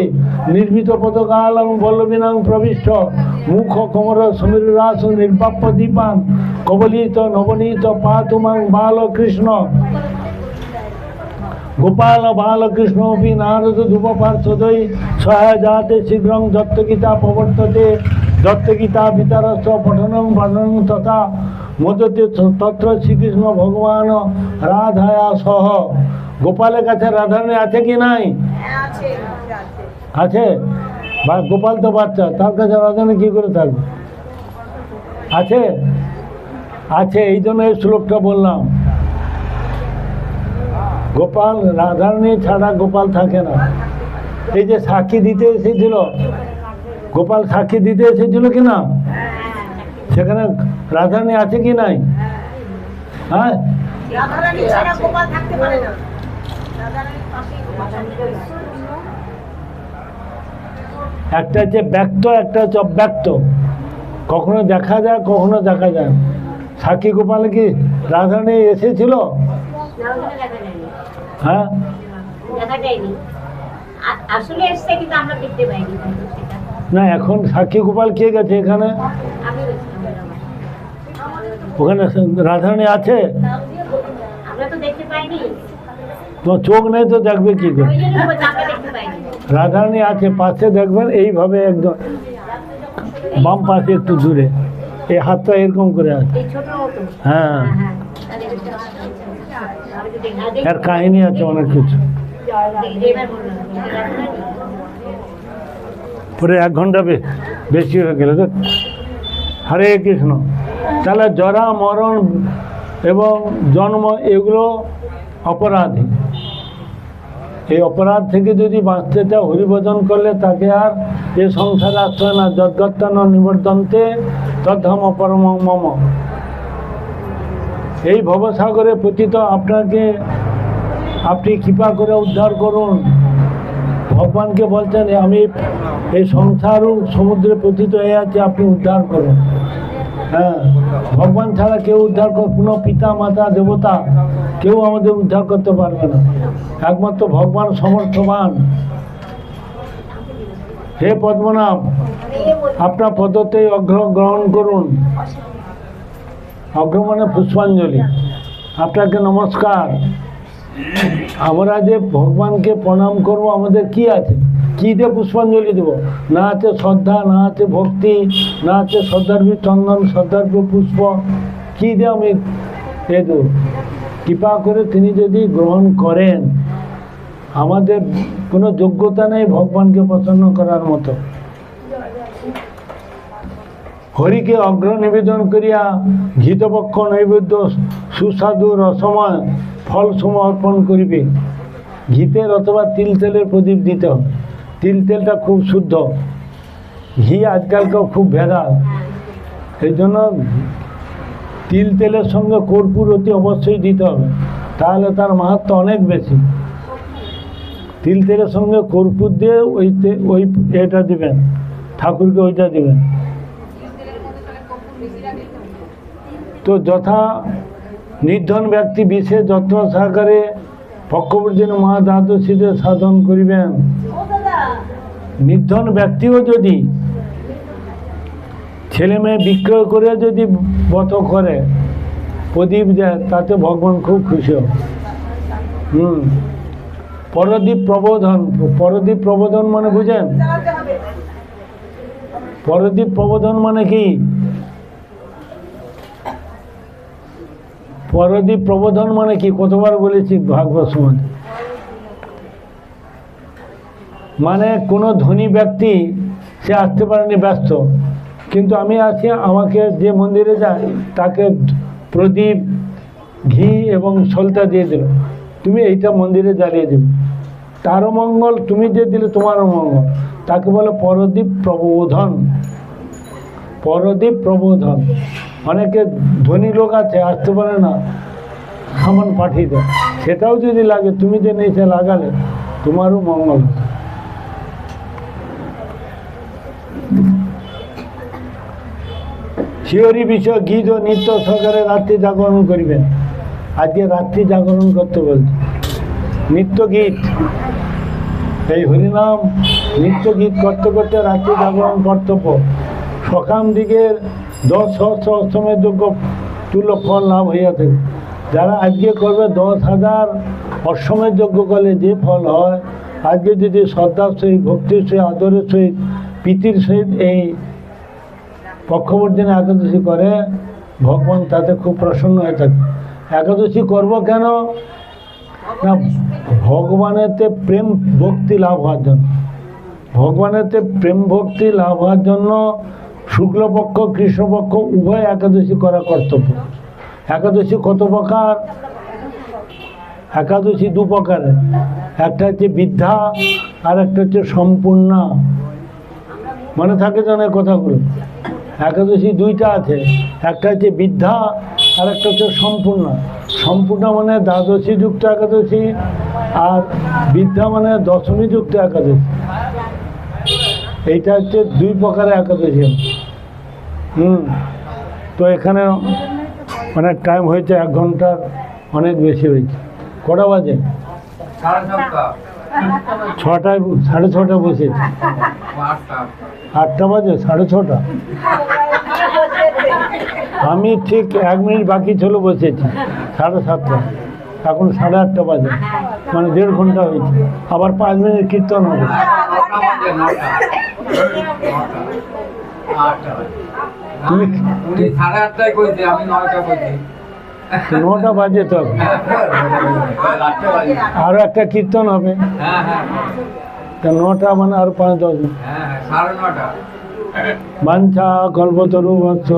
निर्मित पदकालं वल्लभिनं प्रविष्ट मुख कमर समीररास निर्वाप्य दीपान कबलित नवनीत पातुमां बालकृष्ण गोपाल बालकृष्ण भी नारद धूप पार्षदय सहाय जाते शीघ्र दत्तगीता प्रवर्तते दत्तगीता वितरस्थ पठनं पठनं तथा मदते तत्र श्रीकृष्ण भगवान राधाया सह गोपालेर काछे राधारानी आछे कि नाई आछे गोपाल तो बाच्चा तार काछे राधारानी कि करे थाकबे आछे आछे এই জন্য এই শ্লোকটা বললাম গোপাল রাধারানী ছাড়া গোপাল থাকে না এই যে সাক্ষী দিতে এসেছিল গোপাল সাক্ষী দিতে এসেছিল কি না সেখানে রাধারানী আছে কি নাই হ্যাঁ রাধারানী ছাড়া গোপাল থাকতে পারে না রাধারানীর পাশেই গোপাল একটা যে ব্যক্ত একটা হচ্ছে অব্যক্ত কখনো দেখা যায় কখনো দেখা যায় সাক্ষী গোপাল কি রাধারানী এসেছিল? হ্যাঁ, দেখা যায়নি। আসলে এসছে কিন্তু আমরা দেখতে পাইনি সেটা। না এখন সাক্ষী গোপাল কে গেছে এখানে? আমি ওখানে রাধারানী আছে? আমরা তো দেখতে পাইনি, তোমার চোখ নেই তো দেখবে কি করে? ওই জন্য বলছি আমরা দেখতে পাইনি। রাধারানী আছে, পাশে দেখবেন এইভাবে একদম বাম পাশে একটু দূরে, এই হাতটা এরকম করে আছে। এই ছোট মতো। হ্যাঁ, হ্যাঁ, তাহলে আমি তো দেখি। এর কাহিনী আছে অনেক কিছু। এবার বললাম, পরে 1 ঘন্টা বেশি হয়ে গেল তো। হরে কৃষ্ণ। তাহলে জরা মরণ এবং জন্ম এগুলো অপরাধী। এই অপরাধ থেকে যদি বাঁচতে চায়, হরিভজন করলে তাকে আর এ সংসারে আসতে হয় না। যদ্গত্তান নিবর্তন্তে তদ্ধাম পরম মম। এই ভবসাগরে পতিত আপনাকে আপনি কৃপা করে উদ্ধার করুন। ভগবানকে বলছেন আমি এই সংসার ও সমুদ্রে পতিত হয়ে আছে, আপনি উদ্ধার করুন। হ্যাঁ, ভগবান ছাড়া কেউ উদ্ধার কোনো পিতা মাতা দেবতা কেউ আমাদের উদ্ধার করতে পারবে না। একমাত্র ভগবান সমর্থবান। হে পদ্মনাভ, আপনার পদতেই অগ্র গ্রহণ করুন। অগ্র মানে পুষ্পাঞ্জলি। আপনাকে নমস্কার। আমরা যে ভগবানকে প্রণাম করব, আমাদের কি আছে? কি দিয়ে পুষ্পাঞ্জলি দেব? না আছে শ্রদ্ধা, না আছে ভক্তি, না আছে শ্রদ্ধার্পী চন্দন, শ্রদ্ধার্পী পুষ্প। কি দিয়ে আমি এ দেব? কৃপা করে তিনি যদি গ্রহণ করেন, আমাদের কোনো যোগ্যতা নেই ভগবানকে প্রসন্ন করার মতো। হরিকে অগ্র নিবেদন করিয়া ঘৃতপক্ষ নৈবেদ্য সুস্বাদু রসময় ফল সম অর্পণ করিবে। ঘিতের অথবা তিল তেলের প্রদীপ দিতে হবে। তিল তেলটা খুব শুদ্ধ, ঘি আজকালকার খুব ভেজাল। সেই জন্য তিল তেলের সঙ্গে কর্পূর অতি অবশ্যই দিতে হবে, তাহলে তার মাহাত্ম্য অনেক বেশি। তিল তেলের সঙ্গে কর্পূর দিয়ে ওই এটা দিবেন, ঠাকুরকে ওইটা দিবেন। তো যথা নির্ধন ব্যক্তি বিশেষ যত্ন সহকারে পক্ষবর্জিনী মা দ্বাদশীতে সাধন করিবেন। নির্ধন ব্যক্তিও যদি ছেলে মেয়ে বিক্রয় করে যদি ব্রত করে, প্রদীপ দেয়, তাতে ভগবান খুব খুশি হবে। পরদীপ প্রবোধন। পরদীপ প্রবোধন মানে বুঝেন? পরদীপ প্রবোধন মানে কি? পরদীপ প্রবোধন মানে কি? কতবার বলেছি ভাগবত সমাজ। মানে কোনো ধনী ব্যক্তি সে আসতে পারেনি, ব্যস্ত, কিন্তু আমি আছি, আমাকে যে মন্দিরে যায় তাকে প্রদীপ, ঘি এবং সলতা দিয়ে দিল, তুমি এইটা মন্দিরে জ্বালিয়ে দেবে, তারও মঙ্গল, তুমি যে দিলে তোমারও মঙ্গল। তাকে বলে পরদীপ প্রবোধন। পরদীপ প্রবোধন। অনেকে ধনী লোক আছে, আসতে পারে না, সামান পাঠিয়ে দেয়, সেটাও যদি লাগে, তুমি যে নিচে লাগালে তোমারও মঙ্গল। শিহরি বিষয় গীত ও নৃত্য সহকারে রাত্রি জাগরণ করিবেন। আজকে রাত্রি জাগরণ করতে বলছে। নিত্য গীত, এই হরিনাম নিত্য গীত করতে করতে রাত্রি জাগরণ কর্তব্য। সকাম দিকের 10 সহস্র অষ্টমের যোগ্য তুল্য ফল লাভ হইয়া থাকে। যারা আজকে করবে 10,000 অশ্বমের যজ্ঞ করলে যে ফল হয়, আজকে যদি শ্রদ্ধার সহিত, ভক্তির সহিত, আদরের সহিত, প্রীতির সহিত এই পক্ষবর্জিনী একাদশী করে, ভগবান তাতে খুব প্রসন্ন হয়ে থাকে। একাদশী করব কেন না? ভগবানেতে প্রেম ভক্তি লাভ হওয়ার জন্য। ভগবানেতে প্রেম ভক্তি লাভ হওয়ার জন্য শুক্লপক্ষ কৃষ্ণপক্ষ উভয় একাদশী করা কর্তব্য। একাদশী কত প্রকার? একাদশী 2 প্রকারের। একটা হচ্ছে বৃদ্ধা, আর একটা হচ্ছে সম্পূর্ণা। মনে থাকে জানে কথাগুলো? একাদশী 2টা আছে, একটা হচ্ছে বৃদ্ধা আর একটা হচ্ছে সম্পূর্ণা। সম্পূর্ণা মানে দ্বাদশী যুক্ত একাদশী, আর বৃদ্ধা মানে দশমী যুক্ত একাদশী। এইটা হচ্ছে 2 প্রকারের একাদশী। তো এখানে অনেক টাইম হয়েছে, 1 ঘন্টার অনেক বেশি হয়েছে। কটা বাজে? 6টায়, 6:30 বসেছি। 8টা বাজে, 6:30। আমি ঠিক 1 মিনিট বাকি ছিল বসেছি, 7:30। এখন 8:30 বাজে, মানে 1.5 ঘন্টা হয়েছে। আবার 5 মিনিট কীর্তন হবে। তুমি 8:30 কইছে, আমি 9টা কইছি। 9টা বাজে তো এখন। আরও একটা কীর্তন হবে, হ্যাঁ হ্যাঁ তা 9টা মানে আরও 5-10 মিনিট। হ্যাঁ, 9:30। বাঞ্ছা কল্পতরু বৎস